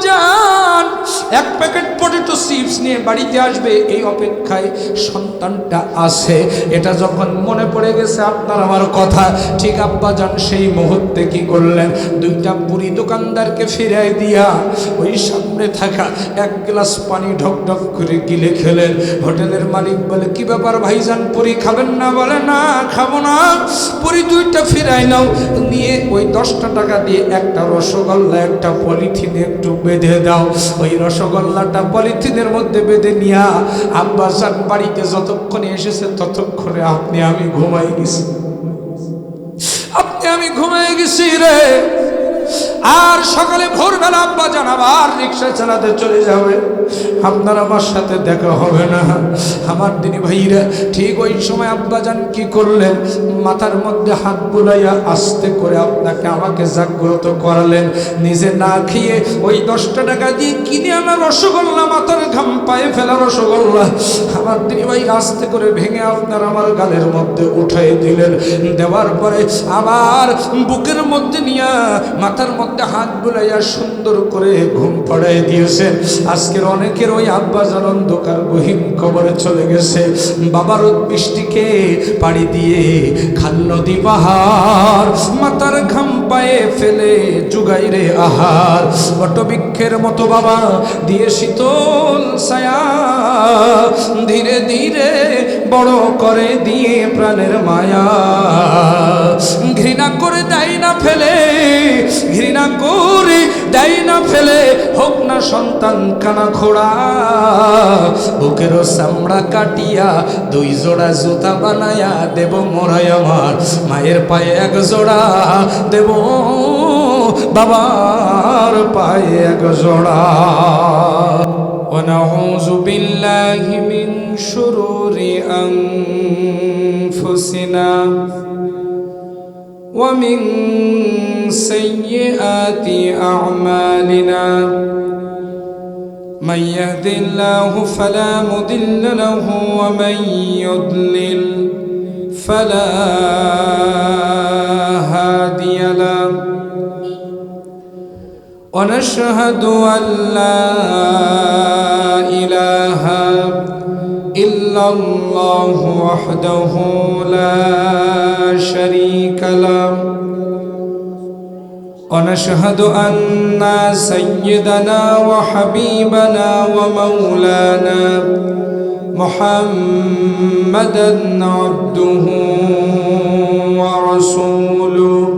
আব্বাজান এক packet potato chips নিয়ে বাড়িতে আসবে এই অপেক্ষায় সন্তানটা আছে। এটা যখন মনে পড়ে গেছে আপনার আমার কথা, ঠিক আব্বাজান সেই মুহূর্তে কি করলেন, দুইটা পুরি দোকানদারকে ফিরাই দিয়া ওই সামনে থাকা এক গ্লাস পানি ঢক ঢক করে গিলে খেলেন। হোটেলের মালিক বলে, কি ব্যাপার ভাইজান, পুরি খাবেন না? বলে, না খাবো না। পুরি দুইটা ফিরাই নাও। নিয়ে ওই 10টা টাকা দিয়ে একটা রসগোল্লা একটা পলিথিনে একটু বেঁধে দাও। ওই রসগোল্লাটা পলিথিনের মধ্যে বেঁধে নিয়া আব্বাজান বাড়িতে যতক্ষণে এসেছে ততক্ষণে আমি ঘুমাই গেছি, আমি ঘুমাই গেছি রে। আর সকালে ভোরবেলা আব্বাজান আবার রিক্সা চালাতে চলে যাবে, আপনার আমার সাথে দেখা হবে না। আমার দিনী ভাইরা, ঠিক ওই সময় আব্বাজান কি করলেন, মাথার মধ্যে হাত বুলাইয়া আস্তে করে আপনাকে আমাকে জাগ্রত করালেন। নিজে না খেয়ে ওই 10টা টাকা দিয়ে কিনে আনা রসগোল্লা, মাথার ঘাম পায়ে ফেলা রসগোল্লা, আমার দিনী ভাই আস্তে করে ভেঙে আপনার আমার গালের মধ্যে উঠাই দিলেন। দেওয়ার পরে আবার বুকের মধ্যে নিয়ে মাথার মধ্যে হাত বুলাইয়া সুন্দর করে ঘুম পড়াই দিয়েছেন। আজকের অনেকের ওই আব্বাজান অন্ধকার গহীন কবরে চলে গেছে। বাবার বৃষ্টিকে পাড়ি দিয়ে খাল নদী পাহাড় মাথার ঘাম পায়ে ফেলে জুগাই রে আহার। বটবৃক্ষের মতো বাবা দিয়ে শীতল ছায়া ধীরে ধীরে বড় করে দিয়ে প্রাণের মায়া। ঘৃণা করে দেয় না ফেলে, ঘৃণা করে দেয় না ফেলে, হোক না সন্তান কানা খোড়া। বুকেরও চামড়া কাটিয়া 2 জোড়া জুতা বানায়া দেব মোরাই আমার মায়ের পায়ে 1 জোড়া দেব, বাবার পায়ে 1 জোড়া। ونعوذ بالله من شرور أنفسنا ومن سيئات أعمالنا، من يهد الله فلا مضل له ومن يضلل فلا هادي له، ونشهد أن لا إله إلا الله وحده لا شريك له، ونشهد أن سيدنا وحبيبنا ومولانا محمدا عبده ورسوله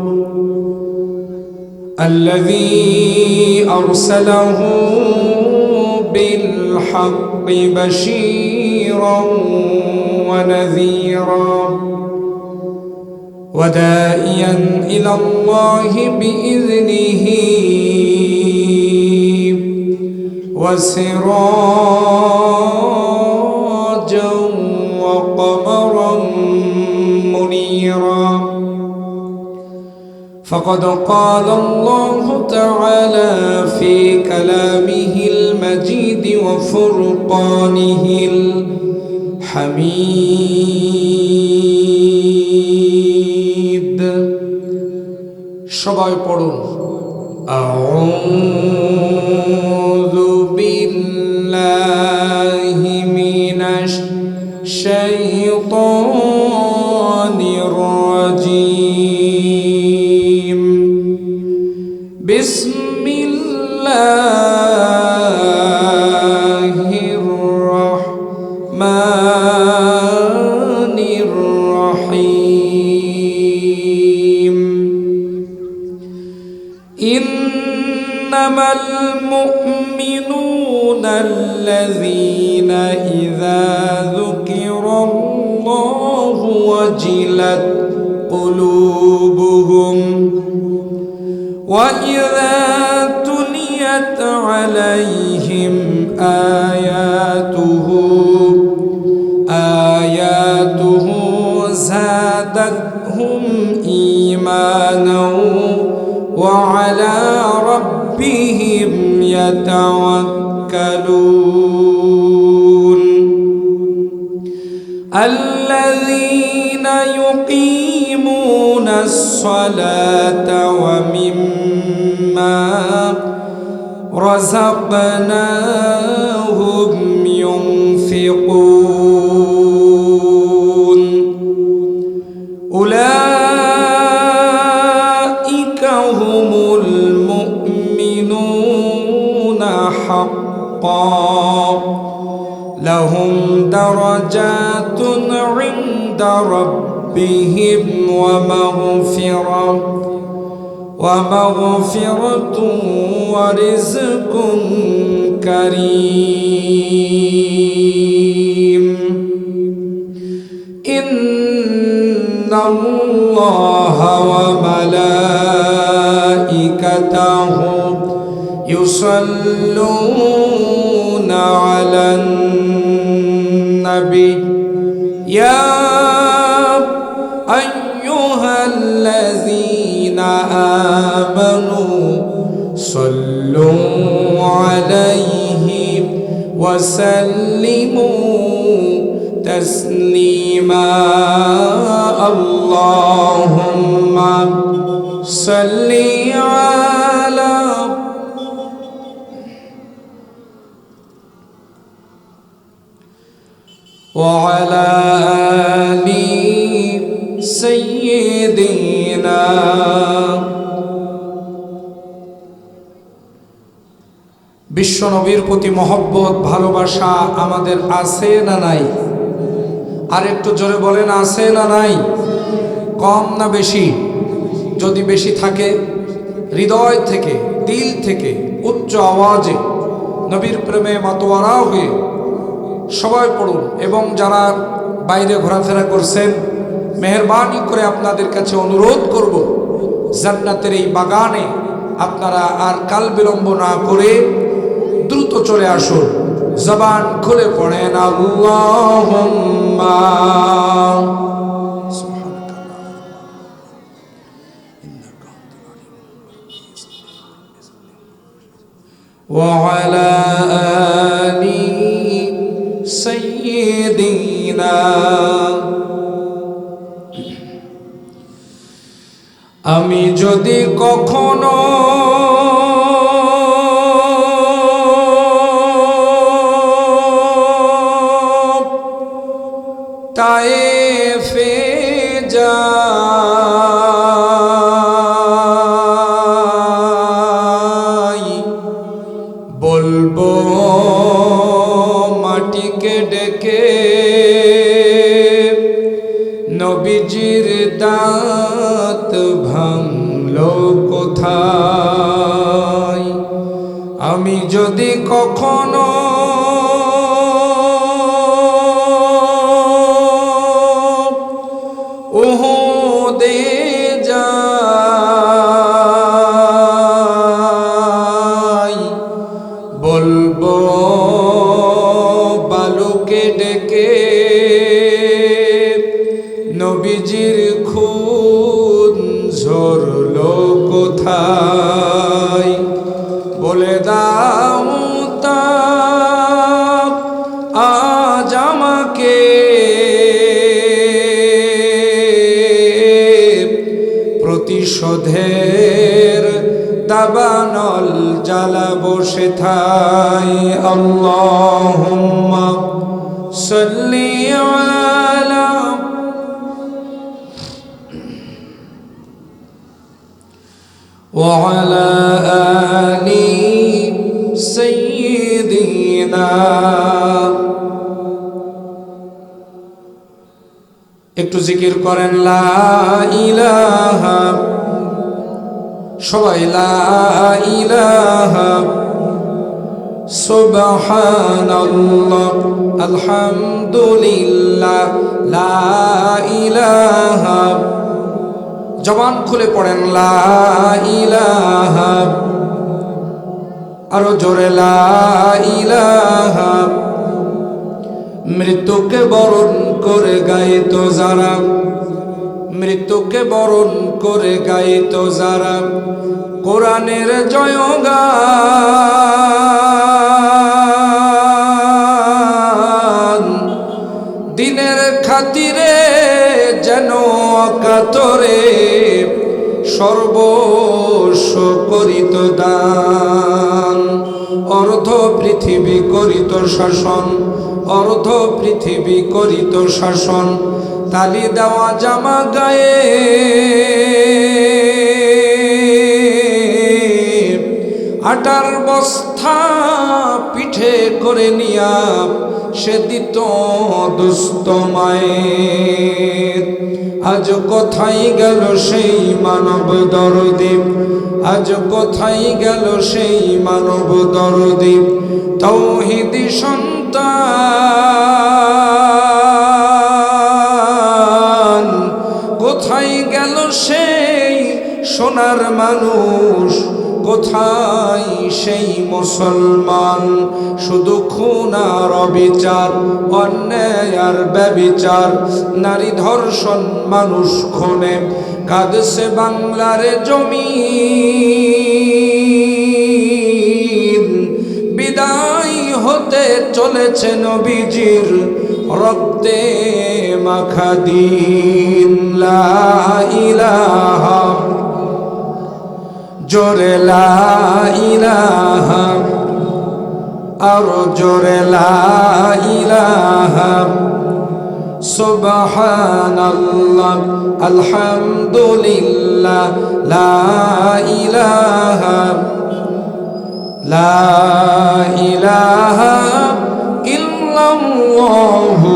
الذي أرسله بالحق بشيرا ونذيرا وداعيا إلى الله بإذنه وسراجا وقمرا منيرا. فقد قال الله تعالى في كلامه المجيد وفرقانه الحميد. সবাই পড়ুন, আউযু বিল্লাহি মিনাশ শাইতানির রাজীম। বিসমিল্লাহির রহমানির রহিম। ইন্নামাল মুমিনুনা আল্লাযীনা ইযা যুকিরাল্লাহু ওয়াজিলাত কুলুবুহুম وإذا تليت عليهم آياته زادتهم إيمانا وعلى ربهم يتوكلون. الذين يقيمون الصلاة ومما رزقناهم ينفقون أولئك هم المؤمنون حقا لهم درجات عند ربهم ومغفرة ورزق كريم إن الله وملائكته يصلون على النبي يا أيها الذين آمنوا صلوا عليه وسلموا تسليما اللهم صل على وعلى آل سيدنا বিশ্বনবীর প্রতি মহব্বত ভালোবাসা আমাদের আছে না নাই? আর একটু জোরে বলেন, আছে না নাই? কম না বেশি? যদি বেশি থাকে হৃদয় থেকে, দিল থেকে উচ্চ আওয়াজে নবীর প্রেমে মাতোয়ারা হয়ে সবাই পড়ুন। এবং যারা বাইরে ঘোরাফেরা করছেন, মেহেরবানি করে আপনাদের কাছে অনুরোধ করব, জান্নাতের এই বাগানে আপনারা আর কাল বিলম্ব না করে দ্রুত চলে আসুন। জবান খুলে পড়েন আল্লাহুম্মা ওয়া আলা আলি সাইয়্যিদিনা। আমি যদি কখনো তায়েফে যাই, বলবো মাটিকে ডেকে নবীজির দাঁত ভাঙলো কোথায়। আমি যদি কখনো উহুদে যাই, বলবো বালুকে ডেকে নবীজির খুন ঝরলো কোথায়। বলে দাও তা আজ আমাকে, প্রতিশোধের দাবানল জ্বালা বসে থাই। আল্লাহুম্মা সাল্লি আলা ওয়া আলা আলি সাইয়্যিদিনা। একটু জিকির করেন লা ইলাহা, সবাই লা ইলাহা সুবহানাল্লাহ আলহামদুলিল্লাহ লা ইলাহা। জবান খুলে পড়েন লা ইলাহা, আরো জোরে লা ইলাহা। মৃত্যুকে বরণ করে গাইতো যারা, মৃত্যুকে বরণ করে গাইতো যারা কোরআনের জয়গান, দিনের খাতিরে যেন অকাতরে সর্বস্ব করিত দান। অর্ধ পৃথিবী করিত শাসন, অর্ধ পৃথিবী করিত শাসন। তালি দেওয়া জামা গায়ে আটার বস্তা পিঠে করে নিয়া সে দিত দুস্থ মায়ের। আজ কোথায় গেল সেই মানব দরদি, আজ কোথায় গেল সেই মানব দরদি। তাওহীদি সন্তান, কোথায় গেল সেই সোনার মানুষ, কোথায় সেই মুসলমান। শুধু খুন আর অবিচার, অন্যায় আর ব্যভিচার, নারী ধর্ষণ মানুষ খুনে কাঁদছে বাংলার জমিন। বিদায় হতে চলেছে নবীজির রক্তে মাখা দিন। লা ইলাহা, জোরে লা ইলাহা, আরো জোরে লা ইলাহা। সুবহানাল্লাহ, আলহামদুলিল্লাহ, লা ইলাহা, লা ইলাহা ইল্লাল্লাহু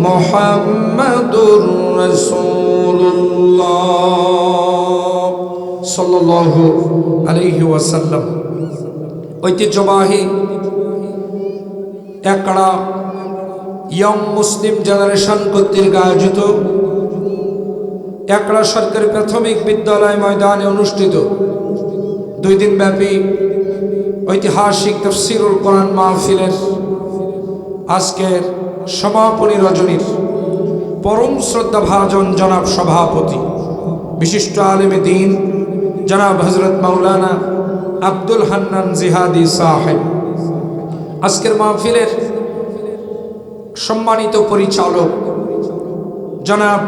মুহাম্মাদুর রাসূলুল্লাহ সাল্লাল্লাহু আলাইহি ওয়াসাল্লাম। ঐতিহ্যবাহী একড়া ইয়ং মুসলিম জেনারেশন কর্তৃক আয়োজিত একড়া সরকারি প্রাথমিক বিদ্যালয় ময়দানে অনুষ্ঠিত 2 দিন ব্যাপী ঐতিহাসিক তাফসীরুল কোরআন মাহফিলের আজকের সমাপনী রজনীর পরম শ্রদ্ধাভাজন জনাব সভাপতি বিশিষ্ট আলেমে দ্বীন জনাব হযরত মাওলানা আব্দুল হান্নান জিহাদি সাহেব, আজকের মাহফিলের সম্মানিত পরিচালক জনাব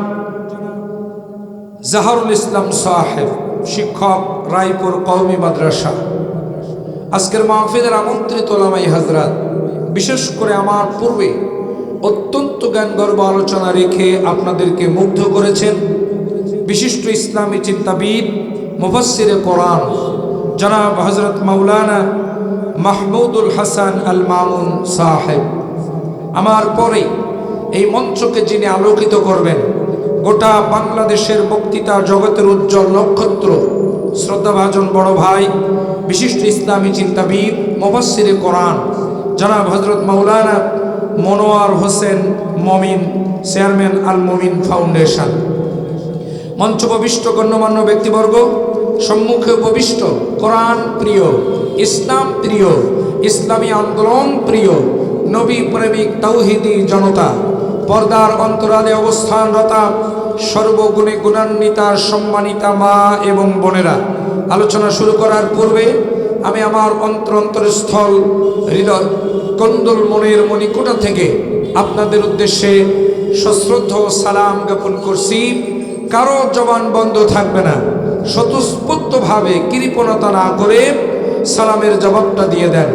জাহারুল ইসলাম সাহেব, শিক্ষক রায়পুর কওমি মাদ্রাসা, আজকের মাহফিলের আমন্ত্রিত ওলামায়ে হযরত, বিশেষ করে আমার পূর্বে অত্যন্ত জ্ঞানগর্ভ আলোচনা রেখে আপনাদেরকে মুগ্ধ করেছেন বিশিষ্ট ইসলামী চিন্তাবিদ মুফাসসিরে কোরআন জনাব হযরত মাওলানা মাহমুদুল হাসান আল মামুন সাহেব। আমার পরে এই মঞ্চকে যিনি আলোকিত করবেন, গোটা বাংলাদেশের বক্তৃতা জগতের উজ্জ্বল নক্ষত্র, শ্রদ্ধাভাজন বড় ভাই, বিশিষ্ট ইসলামী চিন্তাবিদ মুফাসসিরে কোরআন জনাব হযরত মাওলানা মনোয়ার হোসেন মমিন, চেয়ারম্যান আল মমিন ফাউন্ডেশন। মঞ্চ উপবিষ্ট গণ্যমান্য ব্যক্তিবর্গ, সম্মুখে উপবিষ্ট কোরআন প্রিয়, ইসলাম প্রিয়, ইসলামী আন্দোলন প্রিয়, নবী প্রেমিক তাওহীদি জনতা, পর্দার অন্তরালে অবস্থানরতা সর্বগুণে গুণান্বিতা সম্মানিতা মা এবং বোনেরা, আলোচনা শুরু করার পূর্বে আমি আমার অন্তরস্থল হৃদয় কন্দল মনের মণিকোটা থেকে আপনাদের উদ্দেশ্যে সশ্রদ্ধ সালাম জ্ঞাপন করছি। কারো জবান বন্ধ থাকবে না, স্বতঃস্ফূর্তভাবে কৃপণতা না করে সালামের জবাবটা দিয়ে দেন।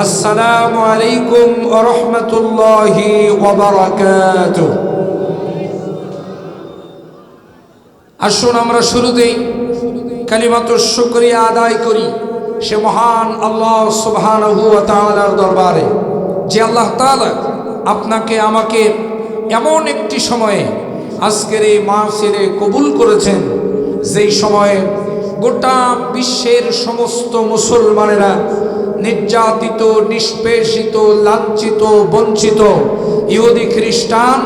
আসসালামু আলাইকুম ওয়া রাহমাতুল্লাহি ওয়া বারাকাতুহু। আসুন আমরা শুরুতেই কালিমাতুশ শুকরিয়া আদায় করি সে মহান আল্লাহ সুবহানাহু ওয়া তাআলার দরবারে, যে আল্লাহ তাআলা আপনাকে আমাকে এমন একটি সময়ে আজকের এই মাহফিলে কবুল করেছেন, যেই সময়ে গোটা বিশ্বের সমস্ত মুসলমানেরা নির্যাতিত, নিষ্পেষিত, লাঞ্ছিত, বঞ্চিত ইহুদি, খ্রিস্টান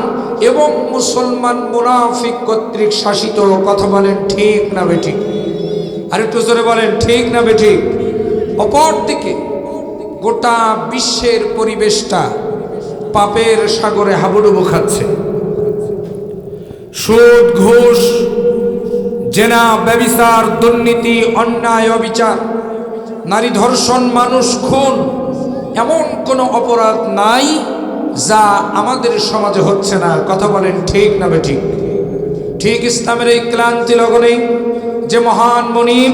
এবং মুসলমান মুনাফিক কর্তৃক শাসিত। কথা বলেন ঠিক না বেঠিক? আর একটু জোরে বলেন ঠিক না বেঠিক? অপরদিকে গোটা বিশ্বের পরিবেশটা পাপের সাগরে হাবুডুবু খাচ্ছে। সুদ, ঘুষ, জেনা, ব্যভিচার, দুর্নীতি, অন্যায়, অবিচার, নারী ধর্ষণ, মানুষ খুন, এমন কোনো অপরাধ নাই যা আমাদের সমাজে হচ্ছে না। কথা বলেন ঠিক না বেঠিক? ঠিক ইসলামের এই ক্লান্তি লগনে যে মহান মুনিব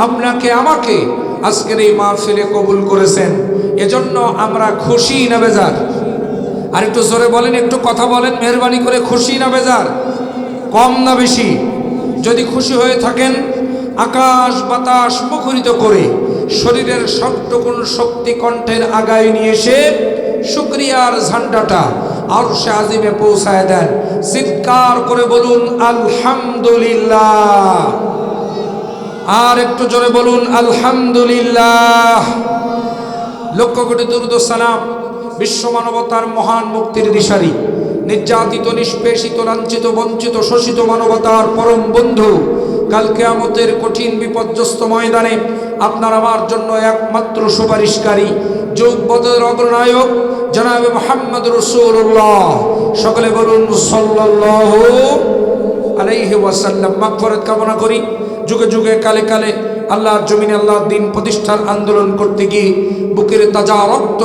আপনাকে আমাকে আজকের এই মাহফিলে কবুল করেছেন, এজন্য আমরা খুশি না বেজার? আর একটু জোরে বলেন, একটু কথা বলেন মেহরবানি করে, খুশি না বেজার, কম না বেশি? যদি খুশি হয়ে থাকেন আকাশ বাতাস মুখরিত করে শরীরের সবটুকুন শক্তি কণ্ঠের আগায় নিয়ে এসে শুকরিয়ার ঝান্ডাটা আরশে আজিমে পৌঁছায় দেন। চিৎকার করে বলুন আলহামদুলিল্লাহ। আর একটু জোরে বলুন আলহামদুলিল্লাহ। লক্ষ কোটি দুরূদ ও সালাম বিশ্ব মানবতার মহান মুক্তির দিশারি, নির্যাতিত নিষ্পেষিত লাঞ্ছিত বঞ্চিত শোষিত মানবতার পরম বন্ধু, কাল কিয়ামতের কঠিন বিপর্যস্ত ময়দানে আপনার আমার জন্য একমাত্র সুপারিশকারী যুগ বদলের অগ্রনায়ক জনাবে মুহাম্মদ রাসূলুল্লাহ। সকলে বলুন সাল্লাল্লাহু আলাইহি ওয়াসাল্লাম। মাগফিরাত কামনা করি। যুগে যুগে কালে কালে আল্লাহর জমিনে আল্লাহর দিন প্রতিষ্ঠার আন্দোলন করতে গিয়ে বুকের তাজা রক্ত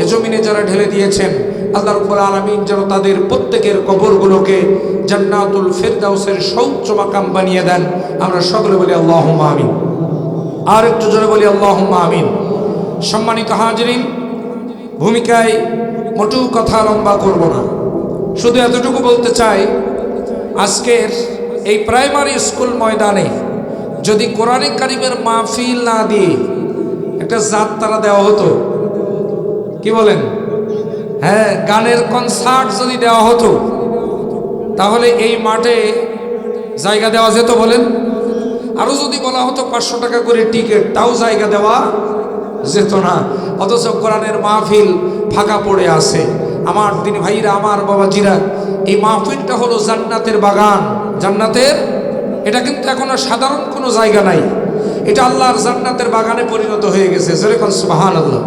এ জমিনে যারা ঢেলে দিয়েছেন, আল্লাহ রাব্বুল আলামিন যেন তাদের প্রত্যেকের কবরগুলোকে জান্নাতুল ফেরদাউসের সৌচ্চ মাকাম বানিয়ে দেন। আমরা সকলে বলি আল্লাহুম্মা আমিন। আর একটু জোরে বলি আল্লাহুম্মা আমিন। সম্মানিত হাজিরিন, ভূমিকায় মোটেও কথা লম্বা করব না, শুধু এতটুকু বলতে চাই, আজকের এই প্রাইমারি স্কুল ময়দানে যদি কোরআনে কারিমের মাহফিল না দিয়ে একটা যাত্রা দেওয়া হতো, কি বলেন? হ্যাঁ, গানের কনসার্ট যদি দেওয়া হতো তাহলে এই মাঠে জায়গা দেওয়া যেত বলেন? আরও যদি বলা হতো 500 টাকা করে টিকিট, তাও জায়গা দেওয়া যেত না। অথচ কোরআনের মাহফিল ফাঁকা পড়ে আছে। আমার দিনী ভাইরা, আমার বাবাজিরা, এই মাহফিলটা হলো জান্নাতের বাগান। জান্নাতের, এটা কিন্তু এখনো সাধারণ কোনো জায়গা নাই, এটা আল্লাহর জান্নাতের বাগানে পরিণত হয়ে গেছে। যেরকম সুবহানাল্লাহ।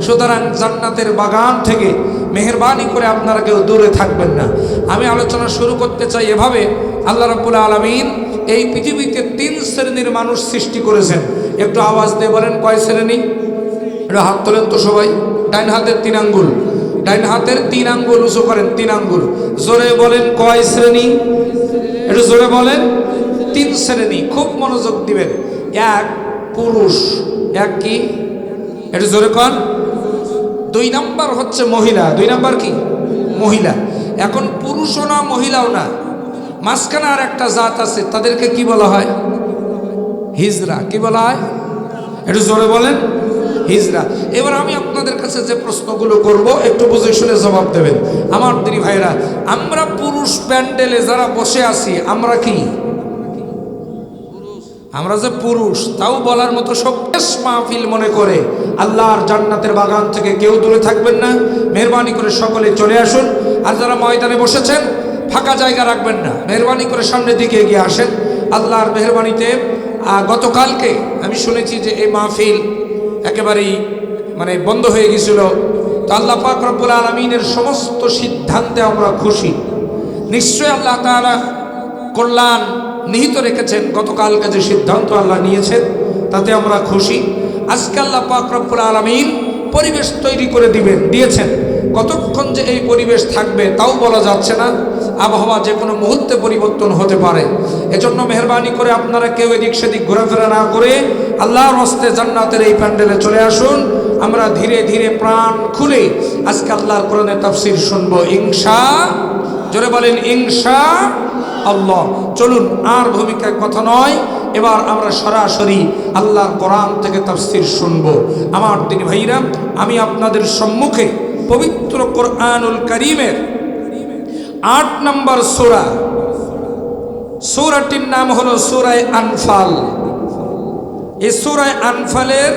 সুতরাং জান্নাতের বাগান থেকে মেহেরবানি করে আপনারা কেউ দূরে থাকবেন না। আমি আলোচনা শুরু করতে চাই এভাবে, আল্লাহ রাব্বুল আলামিন এই পৃথিবীতে 3 শ্রেণীর মানুষ সৃষ্টি করেছেন। একটু আওয়াজ দিয়ে বলেন কয় শ্রেণী? এটা হাত তোলেন তো সবাই। ডাইন হাতের 3 আঙ্গুল, ডাইন হাতের 3 আঙ্গুল উঁচু করেন, 3 আঙ্গুল। জোরে বলেন কয় শ্রেণী? একটু জোরে বলেন। 3 শ্রেণী, খুব মনোযোগ দিবেন। এক পুরুষ, এক কি? একটু জোরে কন। 2 নাম্বার হচ্ছে মহিলা। 2 নাম্বার কি? মহিলা। এখন পুরুষও না মহিলাও না, মাঝখানে আর একটা জাত আছে, তাদেরকে কি বলা হয়? হিজরা। কি বলা হয়? একটু জোরে বলেন। হিজরা। এবার আমি আপনাদের কাছে যে প্রশ্নগুলো করব একটু বুঝে শুনে জবাব দেবেন। আমার দিনী ভাইরা, আমরা পুরুষ প্যান্ডেলে যারা বসে আছি, আমরা কি? আমরা যে পুরুষ, তাও বলার মতো সবেশ মাহফিল মনে করে আল্লাহর জান্নাতের বাগান থেকে কেউ দূরে থাকবেন না। মেহরবানি করে সকলে চলে আসুন। আর যারা ময়দানে বসেছেন, ফাঁকা জায়গা রাখবেন না, মেহরবানি করে সামনের দিকে এগিয়ে আসেন। আল্লাহর মেহরবানিতে গতকালকে আমি শুনেছি যে এই মাহফিল একেবারেই বন্ধ হয়ে গেছিল। তো আল্লাহ পাক রব্বুল আলামিনের সমস্ত সিদ্ধান্তে আমরা খুশি। নিশ্চয়ই আল্লাহ তাআলা কল্যাণ নিহিত রেখেছেন। গতকালকে যে সিদ্ধান্ত আল্লাহ নিয়েছেন তাতে আমরা খুশি। আজকে আল্লাহ পাক রব্বুল আলামিন পরিবেশ তৈরি করে দিয়েছেন। কতক্ষণ যে এই পরিবেশ থাকবে তাও বলা যাচ্ছে না, আবহাওয়া যে কোনো মুহূর্তে পরিবর্তন হতে পারে। এজন্য মেহরবানি করে আপনারা কেউ এদিক সেদিক ঘোরাফেরা না করে আল্লাহর হস্তে জান্নাতের এই প্যান্ডেলে চলে আসুন। আমরা ধীরে ধীরে প্রাণ খুলে আজকে আল্লাহর কোরআনের তাফসীর শুনবো ইনশাআল্লাহ। জোরে বলেন ইনশাআল্লাহ। চলুন, আর ভূমিকায় কথা নয়, এবার আমরা সরাসরি আল্লাহর কোরআন থেকে তাফসীর শুনবো। আমার দিনী ভাইরা, আমি আপনাদের সম্মুখে পবিত্র কোরআনুল কারীমের 8 নম্বর সূরা, সূরাটির নাম হলো সূরা আনফাল। এই সূরা আনফালের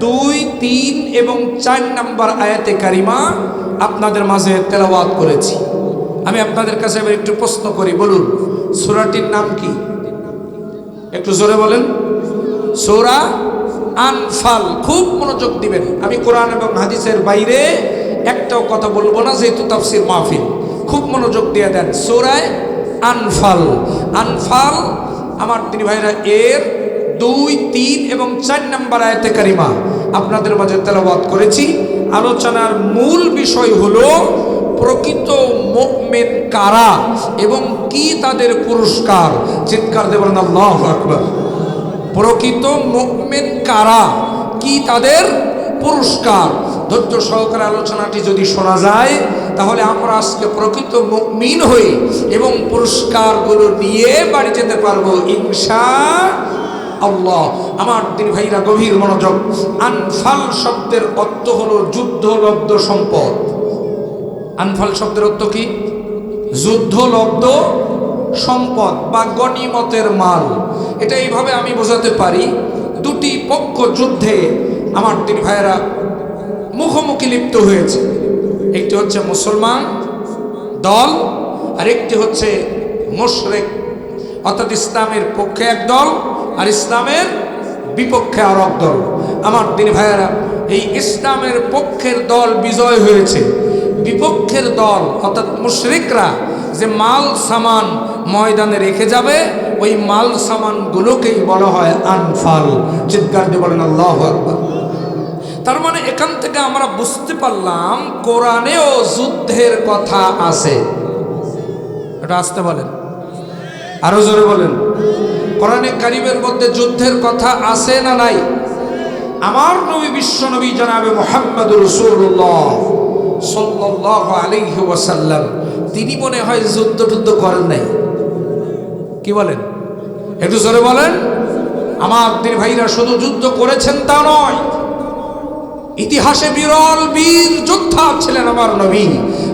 2, 3 এবং 4 নম্বর আয়াতে কারিমা আপনাদের মাঝে তেলাওয়াত করেছি। আমি আপনাদের কাছে এবার একটু প্রশ্ন করি, বলুন সূরাটির নাম কি? একটু জোরে বলেন। সূরা আনফাল। খুব মনোযোগ দিবেন। আমি কোরআন এবং হাদিসের বাইরে একটাও কথা বলবো না, যেহেতু তাফসীর মাহফিল। খুব মনোযোগ দিয়ে দেন। সূরা আনফাল। আনফাল আমার দিনী ভাইরা, এর 2, 3 এবং 4 নম্বর আয়াতে কারিমা আপনাদের মাঝে তেলাওয়াত করেছি। আলোচনার মূল বিষয় হলো প্রকৃত মুমিন কারা এবং কি তাদের পুরস্কার। চিৎকার দিয়ে বলেন আল্লাহু আকবার। প্রকৃত মুমিন কারা, কি তাদের পুরস্কার। ধৈর্য সহকারে আলোচনাটি যদি শোনা যায় তাহলে আমরা আজকে প্রকৃত মুমিন হই এবং পুরস্কারগুলো নিয়ে বাড়ি যেতে পারবো ইনশাআল্লাহ। আমার দিন ভাইরা গভীর মনোযোগ। আনফাল শব্দের অর্থ হলো যুদ্ধলব্ধ সম্পদ। আনফাল শব্দের অর্থ কি? যুদ্ধলব্ধ সম্পদ বা গনিমতের মাল। এটা এইভাবে আমি বোঝাতে পারি, দুটি পক্ষ যুদ্ধে আমার দিন ভাইয়েরা মুখোমুখি লিপ্ত হয়েছে। একটি হচ্ছে মুসলমান দল আর একটি হচ্ছে মুশরিক, অর্থাৎ ইসলামের পক্ষে এক দল আর ইসলামের বিপক্ষে আর এক দল। আমার দিন ভাইয়েরা, এই ইসলামের পক্ষের দল বিজয় হয়েছে। বিপক্ষের দল অর্থাৎ মুশরিকরা যে মাল সামান ময়দানে রেখে যাবে, ওই মাল সামানগুলোকেই বলা হয় আনফাল। চিৎকার দিয়ে বলেন আল্লাহু আকবার। তার মানে এখান থেকে আমরা বুঝতে পারলাম কোরআনেও যুদ্ধের কথা আছে। এটা আসতে বলেন, আরো জোরে বলেন। কোরআনে কারীমের মধ্যে যুদ্ধের কথা আছে না নাই? আমার নবী বিশ্ব নবী জনাবে মুহাম্মদুর রাসূলুল্লাহ সাল্লাল্লাহু আলাইহি ওয়াসাল্লাম তিনি মনে হয় যুদ্ধ করেন নাই। কি বলেন? একটু জোরে বলেন। আমার দিন ভাইরা শুধু যুদ্ধ করেছেন তা নয়, ইতিহাসে বিরল বীর যোদ্ধা ছিলেন আমার নবী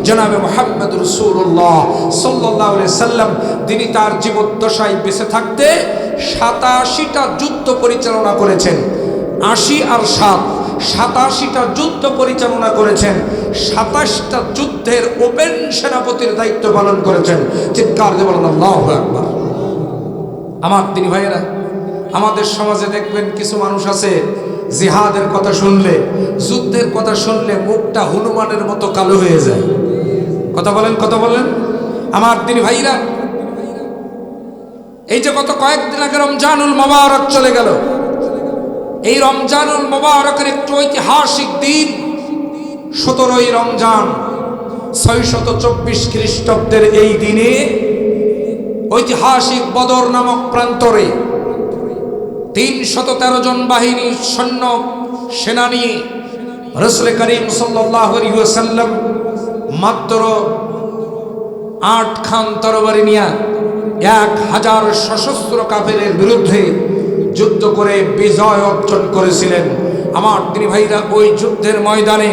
জনাবে মুহাম্মদ রাসূলুল্লাহ সাল্লাল্লাহু আলাইহি সাল্লাম। তিনি তার জীবদ্দশায় বেঁচে থাকতে ৮৭টা যুদ্ধ পরিচালনা করেছেন। ৮০ আর ৭, ৮৭টা যুদ্ধ পরিচালনা করেছেন। ২৭টা যুদ্ধের ওপেন সেনাপতির দায়িত্ব পালন করেছেন। চিৎকার দিয়ে বলেন আল্লাহু আকবার। আমার দিনী ভাইয়েরা, আমাদের সমাজে দেখবেন কিছু মানুষ আছে জিহাদের কথা শুনলে, যুদ্ধের কথা শুনলে মুখটা হনুমানের মতো কালো হয়ে যায়। কথা বলেন, কথা বলেন। আমার দিনী ভাইরা, এই যে গত কয়েকদিন আগে রমজানুল মুবারক চলে গেল, এই রমজানুল মুবারকের একটু ঐতিহাসিক দিন ১৭ই রমজান ৬২৪ খ্রিস্টাব্দের এই দিনে ঐতিহাসিক বদর নামক প্রান্তরে ৩১৩ জন বাহিনীর সৈন্য সেনা নিয়ে রাসূল করিম সাল্লাল্লাহু আলাইহি ওয়াসাল্লাম মাত্র ৮ খান তরবারি নিয়ে ১০০০ সশস্ত্র কাফেরের বিরুদ্ধে যুদ্ধ করে বিজয় অর্জন করেছিলেন। আমার দিনী ভাইরা, ওই যুদ্ধের ময়দানে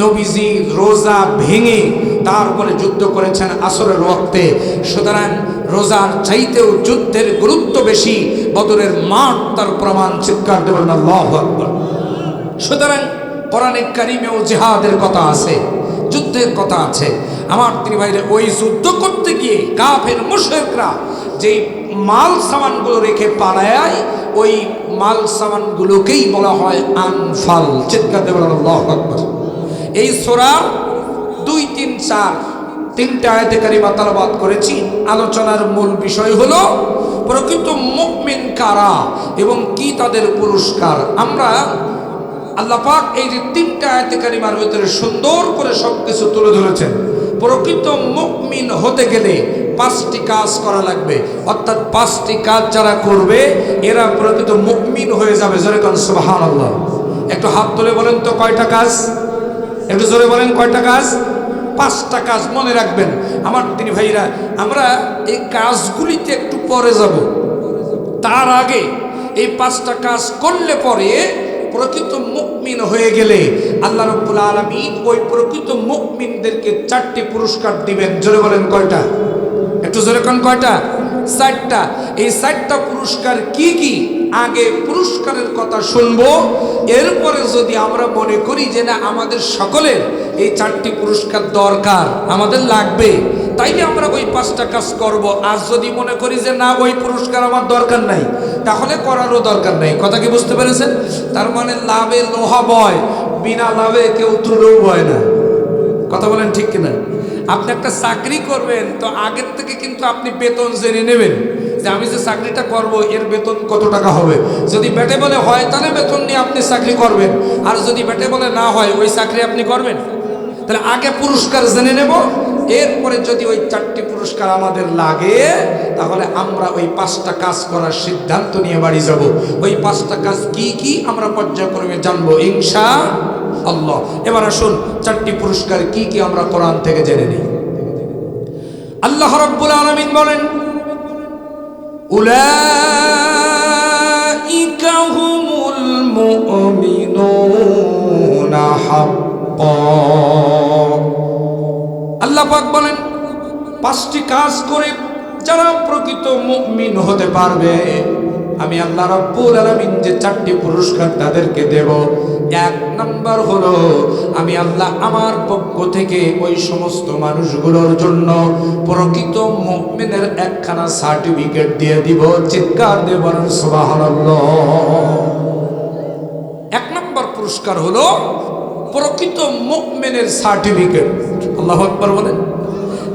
নবীজি রোজা ভেঙে তারপরে যুদ্ধ করেছেন আসরের ওয়াক্তে। সুতরাং রোজার চাইতেও যুদ্ধের গুরুত্ব বেশি, বদরের মাঠ তার প্রমাণ। চিৎকার দেবেন আল্লাহু আকবার। সুতরাং কোরআনে কারীমেও জিহাদের কথা আছে, যুদ্ধের কথা আছে। আমার দিনী ভাইরা, ওই যুদ্ধ করতে গিয়ে কাফের মুশরিকরা যেই মাল সামানগুলো রেখে পালায়, ওই মাল সামানগুলোকেই বলা হয় আনফাল। চিৎকার দেবেন আল্লাহু আকবার। এই সূরা ২, ৩, ৪ তিনটা আয়াতে কারিমা তেলাওয়াত করেছি। আলোচনার মূল বিষয় হলো প্রকৃত মুমিন কারা এবং কি তাদের পুরস্কার। আমরা আল্লাহ পাক এই যে তিনটা আয়াতে কারিমার ভিতরে সুন্দর করে সবকিছু তুলে ধরেছেন। প্রকৃত মুমিন হতে গেলে ৫টি কাজ করা লাগবে, অর্থাৎ ৫টি কাজ যারা করবে এরা প্রকৃত মুমিন হয়ে যাবে। জোরে কোন সুবহানাল্লাহ। একটু হাত তুলে বলেন তো কয়টা কাজ? একটু জোরে বলেন কয়টা কাজ? ৫টা কাজ মনে রাখবেন। আমার দিনী ভাইরা, আমরা এই কাজগুলিতে একটু পরে যাব, তার আগে এই ৫টা কাজ করলে পরে প্রকৃত মুমিন হয়ে গেলে আল্লাহ রাব্বুল আলামিন ওই প্রকৃত মুমিনদেরকে ৪টি পুরস্কার দিবেন। জোরে বলেন কয়টা? একটু জোরে কোন কয়টা? ৪টা। এই ৪টা পুরস্কার কি কি? আগে পুরস্কারের কথা শুনবো, এরপরে যদি আমরা মনে করি যে না আমাদের সকলের এই ৪টি পুরস্কার দরকার, আমাদের লাগবে, তাইলে আমরা ওই ৫টা কাজ করব। আর যদি মনে করি যে না ওই পুরস্কার আমার দরকার নাই, তাহলে করারও দরকার নাই। কথা কি বুঝতে পেরেছেন? তার মানে লাভে লোহা বয়, বিনা লাভে কেউ তুলেও বয় না। কথা বলেন ঠিক কিনা? আপনি একটা চাকরি করবেন তো আগের থেকে কিন্তু আপনি বেতন জেনে নেবেন যে আমি যে চাকরিটা করব এর বেতন কত টাকা হবে। যদি বেটে বলে হয় তাহলে বেতন নিয়ে আপনি চাকরি করবেন, আর যদি বেটে বলে না হয় ওই চাকরি আপনি করবেন। তাহলে আগে পুরস্কার জেনে নেব, এরপরে যদি ওই 4টি পুরস্কার আমাদের লাগে তাহলে আমরা ওই 5টা কাজ করার সিদ্ধান্ত নিয়ে বাড়ি যাব। ওই 5টা কাজ কি কি আমরা পর্যায়ক্রমে জানবো ইনশাআল্লাহ। এবার আসুন 4টি পুরস্কার কি কি আমরা কোরআন থেকে জেনে নিই। আল্লাহ রাব্বুল আলামিন বলেন, উলাইকা হুমুল মুমিনুনা হাক্কান। আল্লাহ পাক বলেন 5টি কাজ করে যারা প্রকৃত মুমিন হতে পারবে, আমি আল্লাহ রাব্বুল আলামিন যে 4টি পুরস্কার তাদেরকে দেব। 1 নাম্বার হলো আমি আল্লাহ আমার পক্ষ থেকে ওই সমস্ত মানুষগুলোর জন্য প্রকৃত মুমিনের একখানা সার্টিফিকেট দিয়ে দিব। চিৎকার দিয়ে বলেন সুবহানাল্লাহ। 1 নাম্বার পুরস্কার হলো প্রকৃত মুমিনের সার্টিফিকেট। আল্লাহু আকবার বলেন।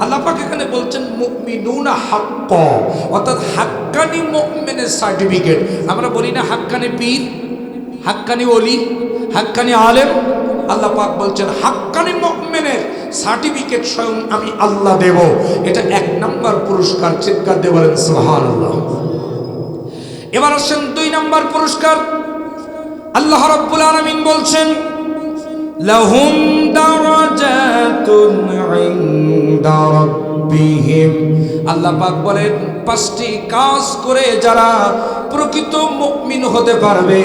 আল্লাহ পাক এখানে বলছেন মুমিনুনা হাক্কা, অর্থাৎ হাক্কানি মুমিনের সার্টিফিকেট। আমরা বলি না হাক্কানি পীর, হাক্কানি ওলি, হাক্কানি আলেম। আল্লাহ পাক বলছেন হাক্কানি মুমিনের সার্টিফিকেট স্বয়ং আমি আল্লাহ দেব। এটা 1 নাম্বার পুরস্কার। চিৎকার দিয়ে বলেন সুবহানাল্লাহ। এবার আসেন 2 নাম্বার পুরস্কার। আল্লাহ রাব্বুল আলামিন বলছেন লাহুম দারাজাতুন ইনদা রাব্বিহিম। আল্লাহ পাক বলেন 5টি কাজ করে যারা প্রকৃত মুমিন হতে পারবে,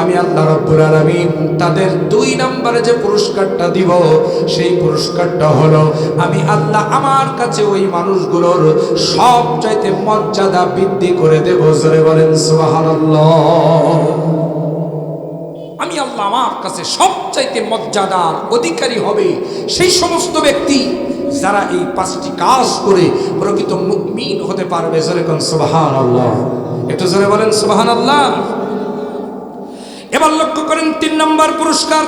আমি আল্লাহ রাব্বুল আলামিন তাদের 2 নম্বরে যে পুরস্কারটা দিব সেই পুরস্কারটা হলো আমি আল্লাহ আমার কাছে ওই মানুষগুলোর সবচাইতে মর্যাদা বৃদ্ধি করে দেব। জোরে বলেন সুবহানাল্লাহ। আমি আল্লাহ আমার কাছে সবচাইতে মর্যাদার অধিকারী হবে সেই সমস্ত ব্যক্তি যারা এই 5টি কাজ করে প্রকৃত মুমিন হতে পারবে। জোরে কোন সুবহানাল্লাহ। একটু জোরে বলেন সুবহানাল্লাহ। এবার লক্ষ্য করেন 3 নম্বর পুরস্কার।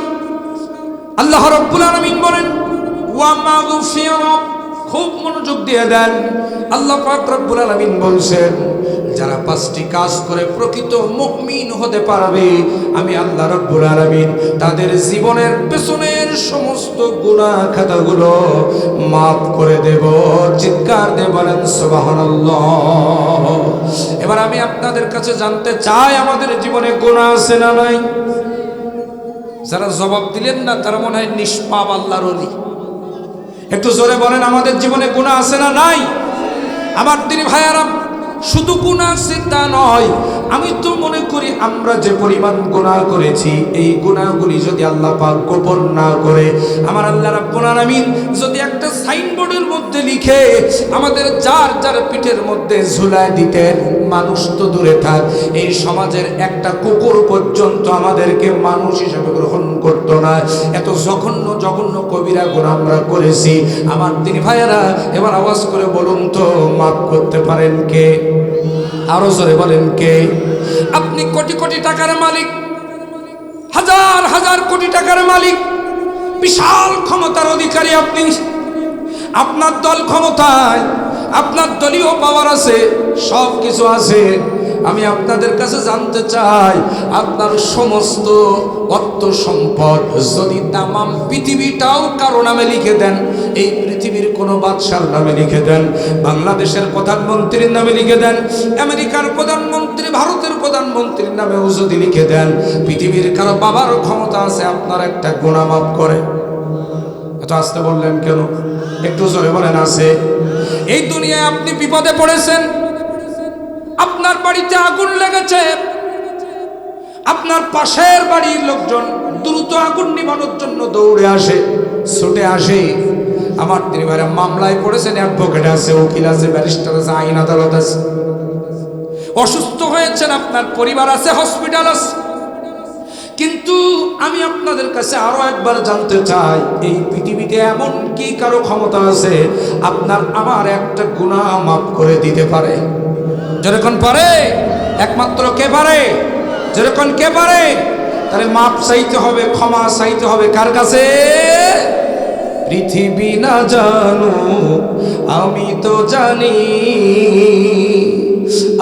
আল্লাহ রাব্বুল আলামিন বলেন ওয়া মাগফিরা। খুব মনোযোগ দিয়ে দেন। আল্লাহ পাক রব্বুল আলামিন বলছেন যারা 5টি কাজ করে প্রকৃত মুমিন হতে পারবে, আমি আল্লাহ রাব্বুল আলামিন তাদের জীবনের পেছনের সমস্ত গুনাহ খাতাগুলো মাফ করে দেব। চিৎকার দিয়ে বলেন সুবহানাল্লাহ। এবার আমি আপনাদের কাছে জানতে চাই আমাদের জীবনে গুনাহ আছে না নাই? যারা জবাব দিলেন না তারা মনে হয় নিষ্পাপ আল্লাহর ওলি। একটু জোরে বলেন আমাদের জীবনে গুনাহ আছে না নাই? আমার দিনী ভাইয়ারা, শুধু গুনাহ আছে তা নয়, আমি তো মনে করি আমরা যে পরিমাণ গুনাহ করেছি এই গুনাহগুলি যদি আল্লাহ পাক গোপন না করে আমার আল্লাহ রাব্বুল আলামিন যদি একটা সাইনবোর্ডের মধ্যে লিখে আমাদের যার যার পিঠের মধ্যে ঝুলায় দিতেন, মানুষ তো দূরে থাক, এই সমাজের একটা কুকুর পর্যন্ত আমাদেরকে মানুষ হিসেবে গ্রহণ করতো না। এত জঘন্য জঘন্য কবিরা গুনাহ আমরা করেছি। আমার দিনী ভাইয়েরা, এবার আওয়াজ করে বলুন তো মাফ করতে পারেন কে? আরো জোরে বলেন কে? আপনি কোটি কোটি টাকার মালিক, হাজার হাজার কোটি টাকার মালিক, বিশাল ক্ষমতার অধিকারী আপনি। আপনার দল ক্ষমতায়, আপনার দলীয় পাওয়ার আছে, সব কিছু আছে। আমি আপনাদের কাছে জানতে চাই আপনার সমস্ত অর্থ সম্পদ যদি তামাম পৃথিবীটাও কারো নামে লিখে দেন, এই পৃথিবীর কোনো বাদশার নামে লিখে দেন, বাংলাদেশের প্রধানমন্ত্রীর নামে লিখে দেন, আমেরিকার প্রধানমন্ত্রী, ভারতের প্রধানমন্ত্রীর নামেও যদি লিখে দেন, পৃথিবীর কারো বাবার ক্ষমতা আছে আপনার একটা গুনাহ মাফ করে? এত আসতে বললেন কেন? একটু জোরে বলেন আছে। এই দুনিয়ায় আপনি বিপদে পড়েছেন, আপনার বাড়িতে আগুন লেগেছে, আপনার পাশের বাড়ির লোকজন দ্রুত আগুন নিভানোর জন্য দৌড়ে আসে, ছুটে আসে। আমার তিনি ভাইরা মামলায় পড়েছেন, অ্যাডভোকেট আছে, উকিল আছে, ব্যারিস্টার আছে, আইন আদালত আছে। অসুস্থ হয়েছেন, আপনার পরিবার আছে, হসপিটাল আছে। কিন্তু আমি আপনাদের কাছে আরো একবার জানতে চাই, এই পৃথিবীতে এমন কি কারো ক্ষমতা আছে আপনার আমার একটা গুনাহ মাফ করে দিতে পারে? যেরকম পারে একমাত্র কে পারে? যেরকম কে পারে? তাহলে মাপ চাইতে হবে, ক্ষমা চাইতে হবে কার কাছে? পৃথিবী না জানো আমি তো জানি,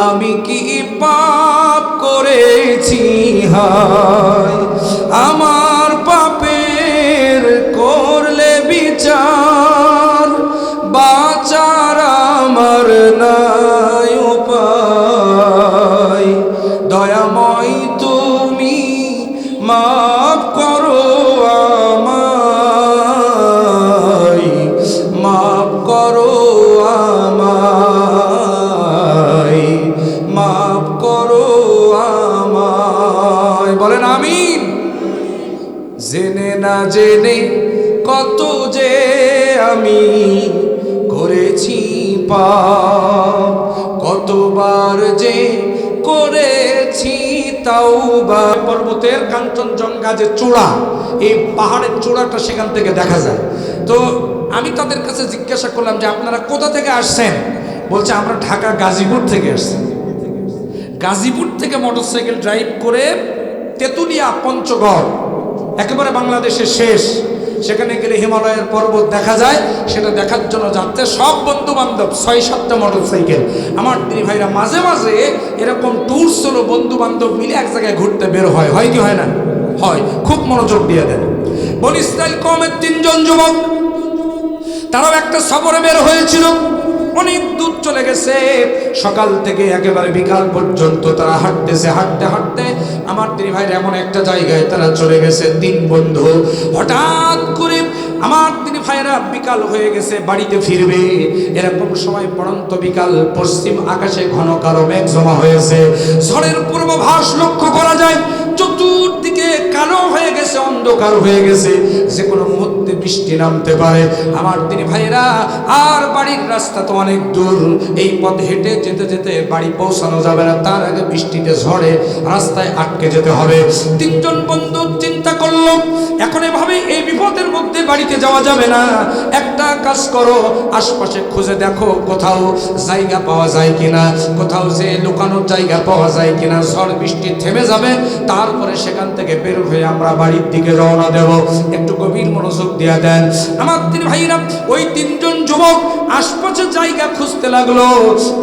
আমি কি পাপ করেছি, হায় আমার পাপের করলে বিচার, জেনে না জেনে কত যে আমি করেছি পাপ, কতবার যে করেছি তাওবা। পর্বতের কাঞ্চনজঙ্ঘা যে চূড়া, এই পাহাড়ের চূড়াটা সেখান থেকে দেখা যায়। তো আমি তাদের কাছে জিজ্ঞাসা করলাম যে আপনারা কোথা থেকে আসছেন? বলছে আমরা ঢাকা গাজীপুর থেকে আসছি। গাজীপুর থেকে মোটরসাইকেল ড্রাইভ করে তেঁতুলিয়া পঞ্চগড়, একেবারে বাংলাদেশের শেষ, সেখানে গেলে হিমালয়ের পর্বত দেখা যায়। সেটা দেখার জন্য যাচ্ছে সব বন্ধু বান্ধব, 6-7টা মোটরসাইকেল। আমার দিদি ভাইরা মাঝে মাঝে এরকম ট্যুর হলো, বন্ধু বান্ধব মিলে এক জায়গায় ঘুরতে বের হয়। হয় কি হয় না? হয়। খুব মনোযোগ দিয়ে দেন। বনি ইসরাইল কওমের 3 জন যুবক, তারাও একটা সফরে বের হয়েছিল। অনেক দূর চলে গেছে, সকাল থেকে একেবারে বিকাল পর্যন্ত তারা হাঁটতেছে। হাঁটতে হাঁটতে আমার দিদি ভাইরা এমন একটা জায়গায় তারা চলে গেছে, 3 বন্ধু। হঠাৎ করে আমার দিদি ভাইরা বিকাল হয়ে গেছে, বাড়িতে ফিরবে এরকম সময় পড়ন্ত বিকাল, পশ্চিম আকাশে ঘন কালো মেঘ জমা হয়েছে। ঝড়ের পূর্বাভাস লক্ষ্য করা যায়। চতুর্দিকে কালো হয়ে গেছে, অন্ধকার হয়ে গেছে, যে কোনো মুহূর্তে বৃষ্টি নামতে পারে। আমার দিদি ভাইরা আর বাড়ির রাস্তা তো অনেক দূর, এই পথ হেঁটে যেতে যেতে বাড়ি পৌঁছানো যাবে না, তার আগে বৃষ্টিতে ঝড়ে রাস্তায় আটকে যেতে হবে। 3 জন বন্ধু চিন্তা করলো, এখন এভাবে এই বিপদের মধ্যে বাড়িতে যাওয়া যাবে না। একটা কাজ করো, আশপাশে খুঁজে দেখো কোথাও জায়গা পাওয়া যায় কিনা, কোথাও যে লুকানোর জায়গা পাওয়া যায় কিনা। ঝড় বৃষ্টি থেমে যাবে, তারপরে সেখান থেকে বের হয়ে আমরা বাড়ির দিকে রওনা দেব। একটু গভীর মনোযোগ দিয়ে দেন আমার 3 ভাইরা। ওই 3 জন যুবক আশপাশে জায়গা খুঁজতে লাগলো।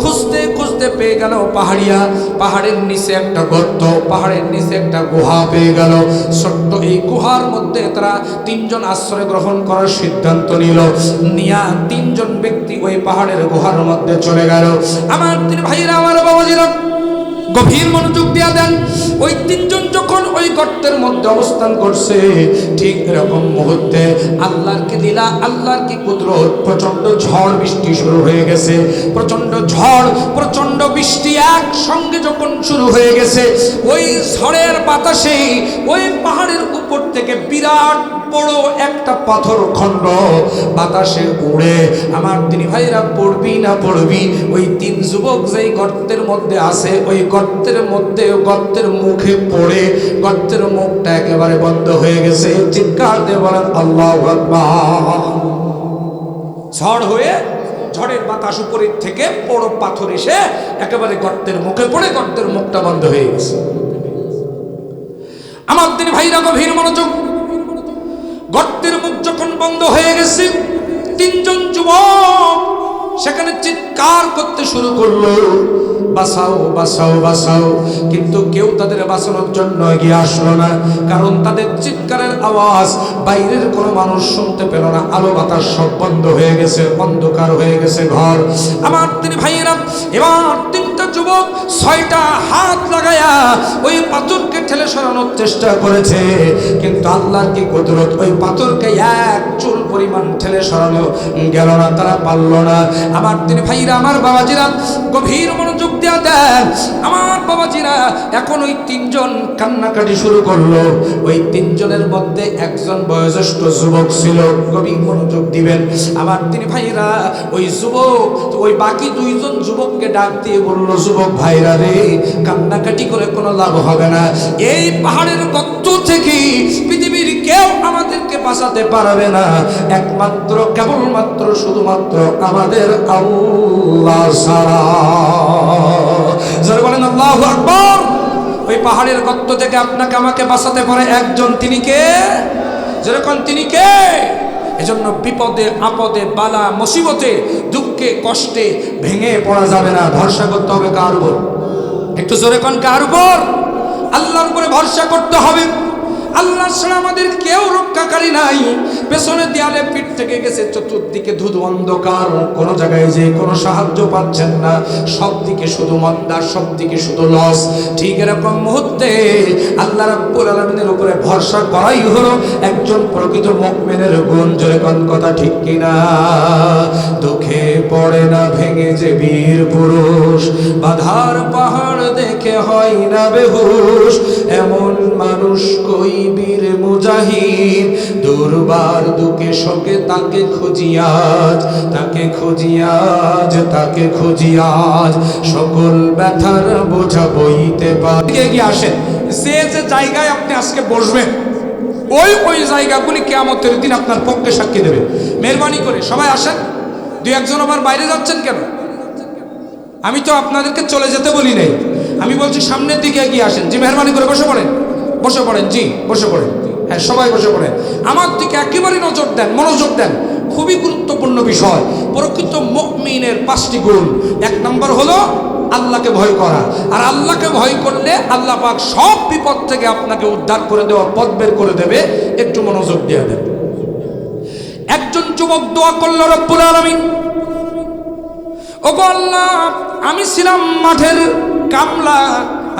খুঁজতে খুঁজতে পেয়ে গেল পাহাড়ের নিচে একটা গর্ত, পাহাড়ের নিচে একটা গুহা পেয়ে গেল। ছোট্ট এই গুহার মধ্যে তারা 3 জন আশ্রয় গ্রহণ করার সিদ্ধান্ত নিল। নিয়া 3 জন ব্যক্তি ওই পাহাড়ের গুহার মধ্যে চলে গেল। আমার 3 ভাইরা, আমার বাবাজিরা, গভীর মনোযোগ দিয়া দেন। ওই 3 জন যখন ওই গর্তের মধ্যে অবস্থান করছে, ঠিক এরকম মুহূর্তে আল্লাহর কি লীলা, আল্লাহর কি কুদরত, প্রচন্ড ঝড় বৃষ্টি শুরু হয়ে গেছে। প্রচন্ড ঝড়, প্রচন্ড বৃষ্টি একসঙ্গে যখন শুরু হয়ে গেছে, ওই ঝড়ের বাতাসে ওই পাহাড়ের উপর থেকে বিরাট বড় একটা পাথর খণ্ড বাতাসে উড়ে আমার 3 ভাইরা পড়বি না পড়বি, ওই 3 যুবক যেই গর্তের মধ্যে আছে, ওই গর্তের মুখে পড়ে গর্তের মুখটা একেবারে বন্ধ হয়ে গেছে। চিৎকার দিয়ে বলেন আল্লাহু আকবার। ঝড় হয়ে, ঝড়ের বাতাস উপরের থেকে বড় পাথর এসে একেবারে গর্তের মুখে পড়ে গর্তের মুখটা বন্ধ হয়ে গেছে। আমার 3 ভাইরা গভীর মনোযোগ। গর্তের মুখ যখন বন্ধ হয়ে গেছে, 3 জন যুবক সেখানে চিৎকার করতে শুরু করলো, বাঁচাও বাঁচাও বাঁচাও। কিন্তু কেউ তাদের বাঁচানোর জন্য এগিয়ে আসলো না, কারণ তাদের চিৎকারের আওয়াজ বাইরের কোনো মানুষ শুনতে পেল না। আলো বাতাস সব বন্ধ হয়ে গেছে, অন্ধকার হয়ে গেছে ঘর। আমার 3 ভাইয়েরা এবার 3টা যুবক 6টা হাত লাগায়া ওই পাথরকে ঠেলে সরানোর চেষ্টা করেছে, কিন্তু আল্লাহর কি কুদরত, ওই পাথরকে এক চুল পরিমাণ ঠেলে সরানো গেল না, তারা পারল না। আমার 3 ভাইরা, আমার বাবাজিরা, গভীর মনোযোগ দিয়া দেন। আমার বাবাজিরা, এখন ওই 3 জন কান্নাকাটি শুরু করলো। ওই 3 জনের মধ্যে একজন বয়োজ্যেষ্ঠ যুবক ছিল, গভীর মনোযোগ দিবেন আমার 3 ভাইরা। ওই যুবক ওই বাকি 2 জন যুবককে ডাক দিয়ে বলল, যুবক ভাইরা রে, কান্নাকাটি করে কোনো লাভ হবে না। এই পাহাড়ের গর্ত থেকে পৃথিবীর কেউ আমাদেরকে বাঁচাতে পারবে না, একমাত্র কেবলমাত্র শুধুমাত্র আমাদের আল্লাহ ছাড়া। যারা বলেন আল্লাহু আকবার। ওই পাহাড়ের গর্ত থেকে আপনাকে আমাকে বাঁচাতে পারে একজন, তিনি কে? যেরকম তিনি কে? এজন্য বিপদে আপদে, বালা মুসিবতে, দুঃখে কষ্টে ভেঙে পড়া যাবে না। ভরসা করতে হবে কার উপর? একটু জোরে কোন, কার উপর? আল্লাহর উপরে ভরসা করতে হবে। আল্লাহ ছাড়া আমাদের কেউ রক্ষাকারী নাই। পেছনে দেয়ালে পিঠ থেকে গেছে, চতুর্দিকে ধুধু অন্ধকার, কোনো জায়গায় যে কোনো সাহায্য পাচ্ছেন না, সব দিকে শুধু মন্দা, সব দিকে শুধু লস। ঠিক এরকম মুহূর্তে আল্লাহ রাব্বুল আলামিনের উপরে ভরসা করাই হলো একজন প্রকৃত মুমিনের গুণ। জোরে কোন কথা ঠিক কিনা? দুঃখে পড়ে না ভেঙে যে বীর পুরুষ, বাধার পাহাড় দেখে হয় না বেহুশ, এমন মানুষ কই বীর মুজাহিদ, দুর্বার দুকে শোকে তাকে খুঁজিয়াজ, তাকে খুঁজিয়াজ, তাকে খুঁজিয়াজ, সকল ব্যথার বোঝা বইতে পারে। এগিয়ে আসেন, যে যে জায়গায় আপনি আজকে বসবেন ওই জায়গাগুলি কিয়ামতের দিন আপনার পক্ষে সাক্ষী দেবে। মেহরবানি করে সবাই আসেন। দুই একজন আবার বাইরে যাচ্ছেন কেন? আমি তো আপনাদেরকে চলে যেতে বলি নাই, আমি বলছি সামনের দিকে এগিয়ে আসেন। জি মেহরবানি করে বসে পড়েন, বসে পড়েন, জি বসে পড়েন। হ্যাঁ সবাই বসে পড়েন, আমার দিকে একেবারে নজর দেন, মনোযোগ দেন। খুবই গুরুত্বপূর্ণ বিষয়। প্রকৃত মুমিনের 5টি গুণ। 1 নম্বর হলো আল্লাহকে ভয় করা। আর আল্লাহকে ভয় করলে আল্লাহ পাক সব বিপদ থেকে আপনাকে উদ্ধার করে দেওয়ার পথ বের করে দেবে। একটু মনোযোগ দিয়ে দেন। একজন যুবক দোয়া করলো, রব্বুল আলামিন, ওগো আল্লাহ, আমি ছিলাম মাঠের কামলা,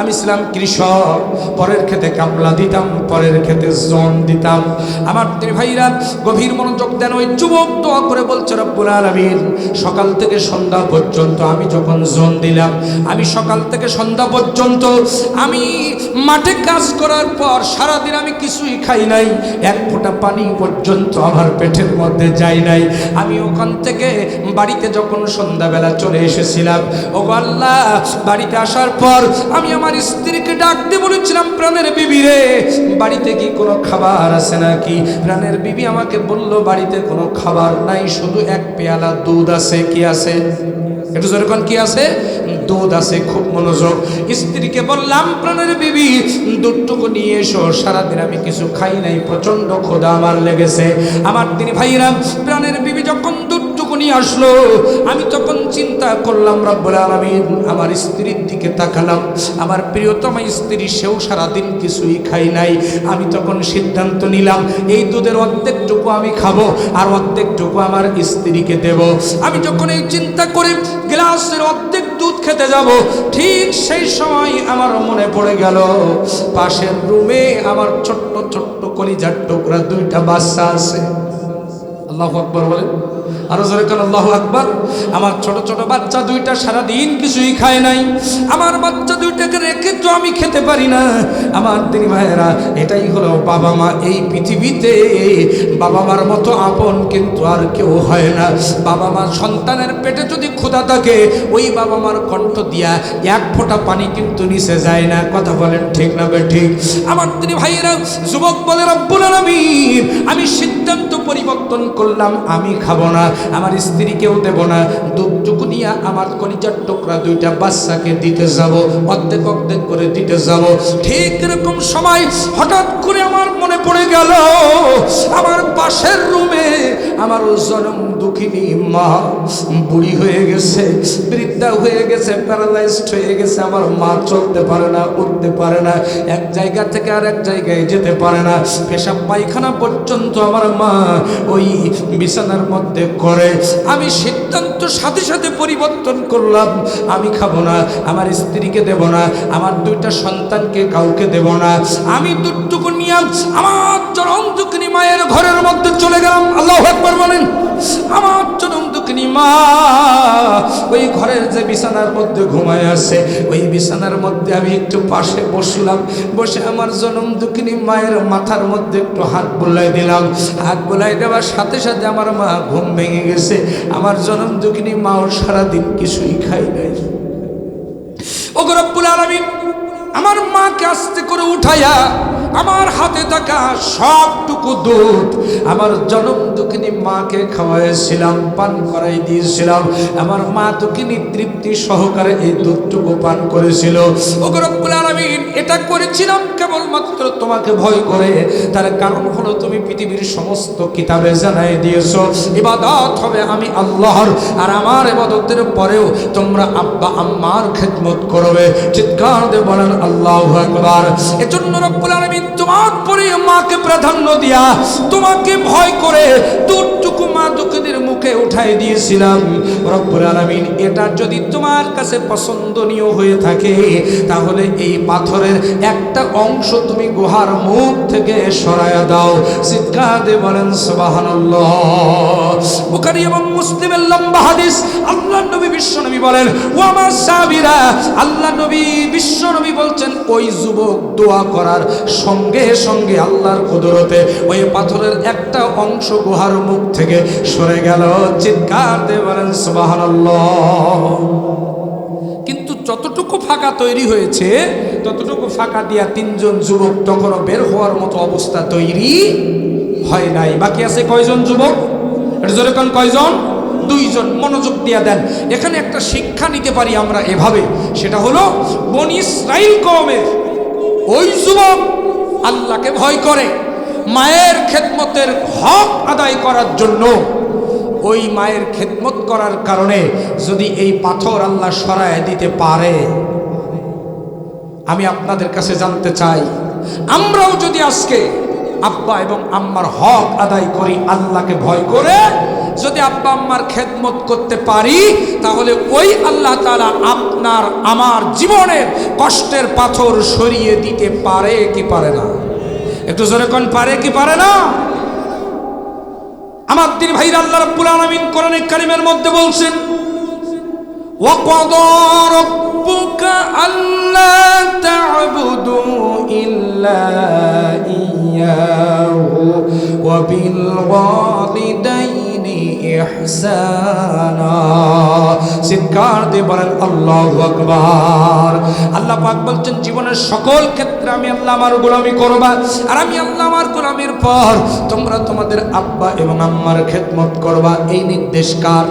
আমি ছিলাম কৃষক, পরের ক্ষেতে কামলা দিতাম, পরের ক্ষেতে জন দিতাম। আমার ভাইরা গভীর মনোযোগ দেন। ওই যুবক দোয়া করে বলছে, রব্বুল আলামিন, সকাল থেকে সন্ধ্যা পর্যন্ত আমি যখন জন দিলাম, আমি সকাল থেকে সন্ধ্যা পর্যন্ত আমি মাঠে কাজ করার পর সারাদিন আমি কিছুই খাই নাই, 1 ফোঁটা পানি পর্যন্ত আমার পেটের মধ্যে যায় নাই। আমি ওখান থেকে বাড়িতে যখন সন্ধ্যাবেলা চলে এসেছিলাম, ওগো আল্লাহ, বাড়িতে আসার পর আমি আমার স্ত্রীকে ডাক দিয়ে বলেছিলাম, প্রাণের বিবি রে, বাড়িতে কি কোনো খাবার আছে নাকি? প্রাণের বিবি আমাকে বলল, বাড়িতে কোনো খাবার নাই, শুধু 1 পেয়ালা দুধ আছে। কি আছে? একটু জোরে কোন, কি আছে? দুধ আছে। খুব মনোযোগ। স্ত্রীকে বললাম, প্রাণের বিবি, দুধটুকু নিয়ে এসো, সারাদিন আমি কিছু খাই নাই, প্রচন্ড ক্ষুধা আমার লেগেছে। আমার তিনি ভাইরা, প্রাণের বিবি যখন দুধটুকু নিয়ে আসলো, আমি তখন চিন্তা করলাম, রব্বুল আলামিন, আমার স্ত্রীর দিকে তাকালাম, আমার প্রিয়তমা স্ত্রী, সেও সারাদিন কিছুই খাই নাই। আমি তখন সিদ্ধান্ত নিলাম, এই দুধের অর্ধেকটুকু আমি খাবো আর অর্ধেকটুকু আমার স্ত্রীকে দেব। আমি যখন এই চিন্তা করে গ্লাসের অর্ধেক দুধ খেতে যাব, ঠিক সেই সময় আমার মনে পড়ে গেল, পাশের রুমে আমার ছোট্ট ছোট্ট কলিজার টুকরা 2টা বাচ্চা আছে। আল্লাহু আকবার বলেন, আরো জোরে কেন আল্লাহু আকবার। আমার ছোট ছোট বাচ্চা 2টা সারাদিন কিছুই খায় নাই। আমার বাচ্চা 2টাকে রেখে তো আমি খেতে পারি না। আমার দিনী ভাইয়েরা, এটাই হলো বাবা মা। এই পৃথিবীতে বাবা মার মতো আপন কিন্তু আর কেউ হয় না। বাবা মার সন্তানের পেটে যদি ক্ষুধা থাকে, ওই বাবা মার কণ্ঠ দিয়া 1 ফোঁটা পানি কিন্তু নিচে যায় না। কথা বলেন ঠিক না ঠিক? আমার দিনী ভাইয়েরা, যুবক বলে, রব্বুল আলামিন, আমি সিদ্ধান্ত পরিবর্তন করলাম, আমি খাবো না, আমার স্ত্রীকেও দেব না, দুধটুকু নিয়ে আমার কলিজার টুকরা 2টা বাচ্চাকে দিতে যাব, অর্ধেক অর্ধেক করে দিতে যাব। ঠিক এরকম সময় হঠাৎ করে আমার মনে পড়ে গেল, আমার পাশের রুমে আমার জনম দুঃখিনী মা বুড়ি হয়ে গেছে, বৃদ্ধা হয়ে গেছে, প্যারালাইজড হয়ে গেছে। আমার মা চলতে পারে না, উঠতে পারে না, এক জায়গা থেকে আর এক জায়গায় যেতে পারে না, পেশাব পায়খানা পর্যন্ত আমার মা ওই বিছানার মধ্যে করে। আমি সিদ্ধান্ত সাথে সাথে পরিবর্তন করলাম, আমি খাবো না, আমার স্ত্রীকে দেব না, আমার 2টা সন্তানকে কাউকে দেব না। আমি দুধটুকু নিয়ে আমার জনম দুঃখিনী মায়ের ঘরের মধ্যে চলে গেলাম। আল্লাহু আকবার বলেন। আমার জনম দুঃখিনী মা ওই ঘরের যে বিছানার মধ্যে ঘুমায় আছে, ওই বিছানার মধ্যে আমি একটু পাশে বসলাম। বসে আমার জনম দুঃখিনী মায়ের মাথার মধ্যে একটু হাত বুলাই দিলাম। হাত বুলাই দেওয়ার সাথে সাথে আমার মা ঘুম ভেঙে গেছে। আমার জনম দুঃখিনী মাও সারাদিন কিছুই খাই নাই। ওগো রব্বুল আলামিন, আমার মাকে আস্তে করে উঠাইয়া আমার হাতে থাকা সবটুকু দুধ আমার জনম দুঃখিনী মাকে খাওয়াইছিলাম, পান করাই দিয়েছিলাম। আমার মা দুঃখিনী তৃপ্তি সহকারে এই দুধটুকু পান করেছিল। ওগো রব্বুল আলামিন, এটা করেছিলাম কেবলমাত্র তোমাকে ভয় করে। তার কারণ হলো, তুমি পৃথিবীর সমস্ত কিতাবে জানাই দিয়েছো ইবাদত হবে আমি আল্লাহর, আর আমার ইবাদতের পরেও তোমরা আব্বা আম্মার খেদমত করবে। চিৎকার দিয়ে বলেন আল্লাহু আকবার। এজন্য রব্বুল আলামিন তোমার পরে মাকে প্রাধান্য দিয়া, তোমাকে ভয় করে দুধটুকু মা দুঃখিনীর মুখে উঠাই দিয়েছিলাম। রব্বুল আলামিন, এটা যদি তোমার কাছে পছন্দনীয় হয়ে থাকে, তাহলে এই পাথরের একটা অংশ তুমি গুহার মুখ থেকে সরায়া দাও। চিৎকার দিয়ে বলেন সুবহানাল্লাহ। বুখারী এবং মুসলিমের লম্বা হাদিস। আল্লাহর নবী বিশ্বনবী বলেন, ওয়া মা সাবিরা, আল্লাহ নবী বিশ্বনবী বলছেন, বলছেন ওই যুবক দোয়া করার সঙ্গে সঙ্গে আল্লাহর কুদরতে ওই পাথরের একটা অংশ গুহার মুখ থেকে সরে গেল। চিৎকার দিয়ে বলেন সুবহানাল্লাহ। কিন্তু যতটুকু ফাঁকা তৈরি হয়েছে ততটুকু ফাঁকা দিয়া তিনজন যুবক তখনও বের হওয়ার মতো অবস্থা তৈরি হয় নাই। বাকি আছে কয়জন যুবক? এটা জোরে কোন কয়জন? দুইজন। মনোযোগ দিয়া দেন, এখানে একটা শিক্ষা নিতে পারি আমরা এভাবে, সেটা হলো বনি ইসরাইল কওমের ওই যুবক আল্লাহকে ভয় করে মায়ের খেদমতের হক আদায় করার জন্য, ওই মায়ের খেদমত করার কারণে যদি এই পাথর আল্লাহ সরায় দিতে পারে, আমি আপনাদের কাছে জানতে চাই আমরাও যদি আজকে আব্বা এবং আম্মার হক আদায় করি আল্লাহকে ভয় করে, যদি আব্বা আম্মার খেদমত করতে পারি, তাহলে ওই আল্লাহ তাআলা আপনার আমার জীবনের কষ্টের পাথর সরিয়ে দিতে পারে কি পারে না? একটু জোরে কোন পারে কি পারে না? আমার দিন ভাইরা, আল্লাহ রাব্বুল আলামিন কোরআনে কারীমের মধ্যে বলছেন وَقَضَى رَبُّكَ أَلَّا تَعْبُدُوا إِلَّا إِيَّاهُ وَبِالْوَالِدَيْنِ إِحْسَانًا। চিৎকার দিয়ে বলেন আল্লাহু আকবার। আল্লাহ পাক বলছেন জীবনের সকল ক্ষেত্রে আমি আল্লাহ আমার গোলামি করবা, আর আমি আল্লাহ আমার গোলামির পর তোমরা তোমাদের আব্বা এবং আম্মার খেদমত করবা। এই নির্দেশ কার?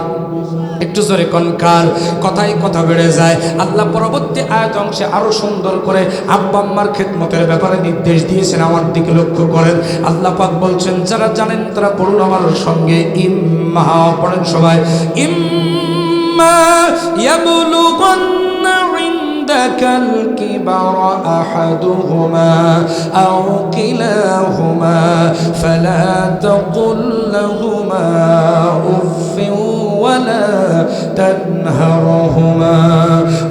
একটু জোরে কোন কার? কথাই কথা বেড়ে যায়। আল্লাহ পরবর্তী আয়াত অংশে আরো সুন্দর করে আব্বা আম্মার খেদমতের ব্যাপারে নির্দেশ দিয়েছেন। আমার দিকে লক্ষ্য করেন, আল্লাহ পাক বলছেন, যারা জানেন তারা পড়ুন আমার সঙ্গে। ইম্মা, পড়েন সবাই। ইম্মা ইয়াবলুগান্না ইনদাকাল কিবারা আহাদুহুমা আও কিলাহুমা ফালা তাকুল লাহুমা উফিন ولا تنهرهما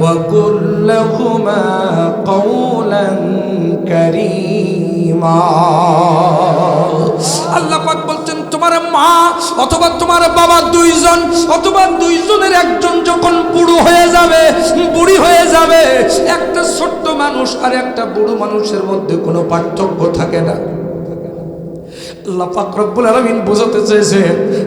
وقل لهما قولا كريما। আল্লাহ পাক বলছেন তোমার মা অথবা তোমার বাবা দুইজন অথবা দুইজনের একজন যখন বুড়ো হয়ে যাবে, বুড়ি হয়ে যাবে, একটা ছোট্ট মানুষ আর একটা বুড়ো মানুষের মধ্যে কোনো পার্থক্য থাকে না। আল্লাহ পাক রব্বুল আলামিন বোঝাতে চেয়েছে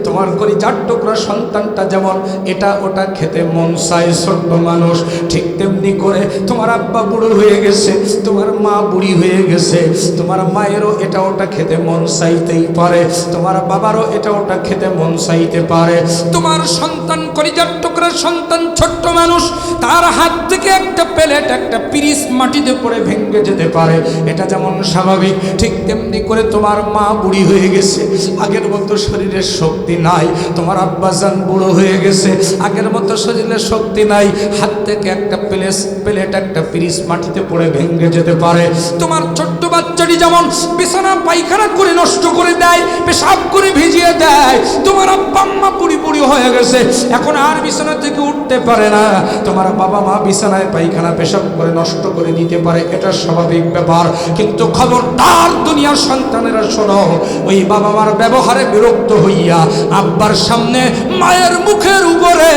তোমার কলিজার টুকরা সন্তানটা যেমন এটা ওটা খেতে মন চায় ছোট্ট মানুষ, ঠিক তেমনি করে তোমার আব্বা বুড়ো হয়ে গেছে, তোমার মা বুড়ি হয়ে গেছে, তোমার মায়েরও এটা ওটা খেতে মন চাইতেই পারে, তোমার বাবারও এটা ওটা খেতে মন চাইতে পারে। তোমার সন্তান কলিজার টুকরা সন্তান ছোট্ট মানুষ, তার হাত থেকে একটা প্লেট একটা পিরিচ মাটিতে পড়ে ভেঙে যেতে পারে, এটা যেমন স্বাভাবিক, ঠিক তেমনি করে তোমার মা বুড়ি হয়ে গেছে, আগের মতো শরীরের শক্তি নাই, তোমার আব্বাজান বুড়ো হয়ে গেছে, আগের মতো শরীরের শক্তি নাই, হাত থেকে একটা প্লেট একটা পিরিচ মাটিতে পড়ে ভেঙে যেতে পারে। তোমার ছোট্ট বাচ্চাটি যেমন বিছানা পায়খানা করে নষ্ট করে দেয়, পেশাব করে ভিজিয়ে দেয়, তোমার আব্বা আম্মা বুড়ি বুড়ি হয়ে গেছে, এখন আর বিছানা থেকে উঠতে পারে না, তোমার বাবা মা বিছানায় পায়খানা পেশাব করে নষ্ট করে দিতে পারে, এটা স্বাভাবিক ব্যাপার। কিন্তু খবরদার দুনিয়ার সন্তানেরা শোনো, ওই বাবা মার ব্যবহারে বিরক্ত হইয়া আব্বার সামনে মায়ের মুখের উপরে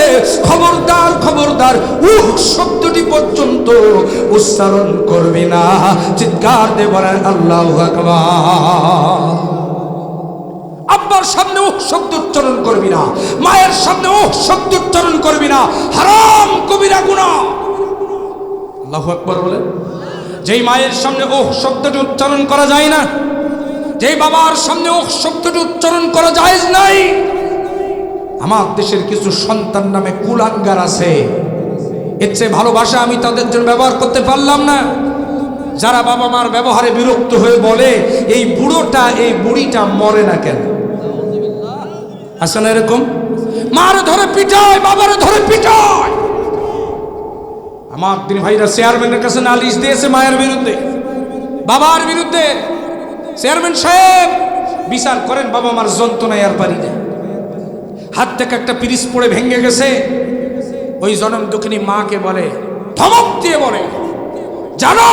খবরদার খবরদার শব্দটি পর্যন্ত উচ্চারণ করবি না। চিৎকার দিয়ে বলেন আল্লাহু আকবার। আব্বার সামনে শব্দ উচ্চারণ করবি না, মায়ের সামনে শব্দ উচ্চারণ করবি না, হারাম কবিরা গুনাহ। আল্লাহু আকবার বলেন। যেই মায়ের সামনে শব্দটি উচ্চারণ করা যায় না, যেই বাবার সামনে শব্দটি উচ্চারণ করা জায়েজ নাই। আমার দেশের কিছু সন্তান নামে কুলাঙ্গার আছে, এর চেয়ে ভালোবাসা আমি তাদের জন্য ব্যবহার করতে পারলাম না, যারা বাবা মার ব্যবহারে বিরক্ত হয়ে বলে এই বুড়োটা এই বুড়িটা মরে না কেন? আছে না এরকম? মার ধরে পিটায়, বাবার ধরে পিটায়। আমার দিন ভাইরা চেয়ারম্যানের কাছে নালিশ দিয়েছে মায়ের বিরুদ্ধে, বাবার বিরুদ্ধে। চেয়ারম্যান সাহেব বিচার করেন, বাবা মার যন্ত্রণায় আর পারি না, হাত থেকে একটা পিরিচ পড়ে ভেঙে গেছে। ওই জনম দুঃখিনী মাকে বলে, ধমক দিয়ে বলে, জানো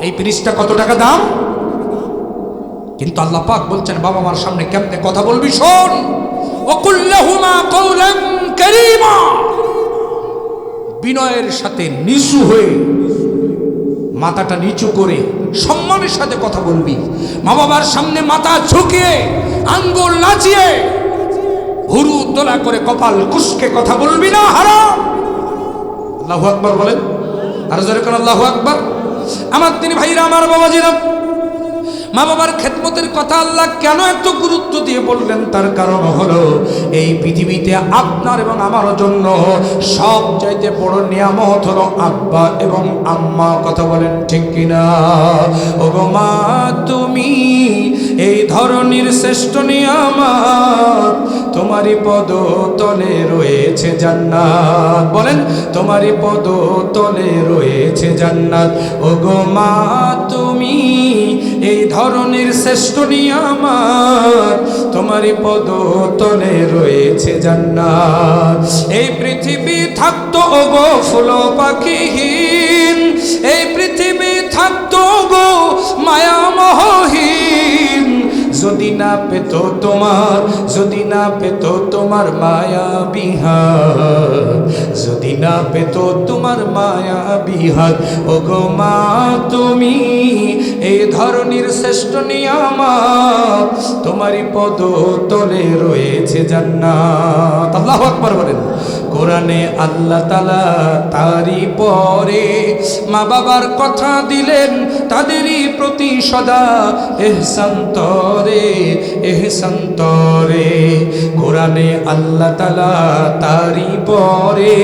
এই পিরিচটা কত টাকা দাম? কিন্তু আল্লাহ পাক বলছেন বাবা মার সামনে কেমনে কথা বলবি শোন। ওয়াকুল লাহুমা কওলান কারীমা, বিনয়ের সাথে নিচু হয়ে মাথাটা নিচু করে সম্মানের সাথে কথা বলবি। মা বাবার সামনে মাথা ঝুঁকিয়ে আঙ্গুল নাচিয়ে হুরু দোলা করে কপাল কুঁচকে কথা বলবি না, হারাম। আল্লাহু আকবার বলেন, আর জোরে করে আল্লাহু আকবার। আমার তিনি ভাইরা, আমার বাবাজিরা, মা বাবার খেদমতের কথা আল্লাহ কেন এত গুরুত্ব দিয়ে বললেন? তার কারণ হলো এই পৃথিবীতে আপনার এবং আমার জন্য সবচাইতে বড় নিয়ামত হলো আব্বা এবং আম্মা। কথা বলেন ঠিক কিনা? ওগো মা, তুমি এই ধরনের শ্রেষ্ঠ নিয়ামত, তোমারই পদ তলে রয়েছে জান্নাত। বলেন, তোমারই পদ তলে রয়েছে জান্নাত। ওগো মা, তুমি এই ধরনের শ্রেষ্ঠ নিয়ামত, তোমারই পদ তলে রয়েছে জান্নাত। এই পৃথিবী থাকতো ওগো ফুল পাখিহীন, এই পৃথিবী থাকতো গো মায়া মোহহীন, যদি না পেত তোমার, যদি না পেত তোমার মায়া বিহার, যদি না পেত তোমার মায়া বিহার। ওগো মা, তুমি এই ধরনের শ্রেষ্ঠ নিয়ামত, তোমারই পদ তলে রয়েছে জান্নাত। আল্লাহু আকবার বলেন। কোরআনে আল্লাহ তাআলা তারই পরে মা বাবার কথা দিলেন, তাদেরই প্রতি সদা ইহসান তরে, ইহসান তরে। কোরআনে আল্লাহ তাআলা তারই পরে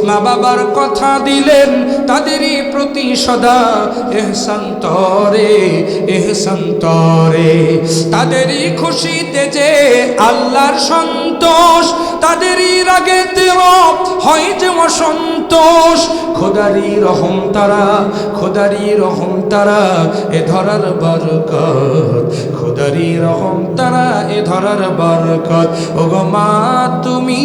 মা বাবার কথা দিলেন, তাদেরই প্রতি সদা ইহসান তরে, ইহসান তরে। তাদেরই খুশিতে যে আল্লাহর সন্তোষ, তাদেরই রাগেতে রব হয় যে অসন্তোষ। খোদারি রহম তারা, খোদারি রহম তারা এ ধরার বরকত, খোদারি রহম তারা এ ধরার বরকত। ওগো মা, তুমি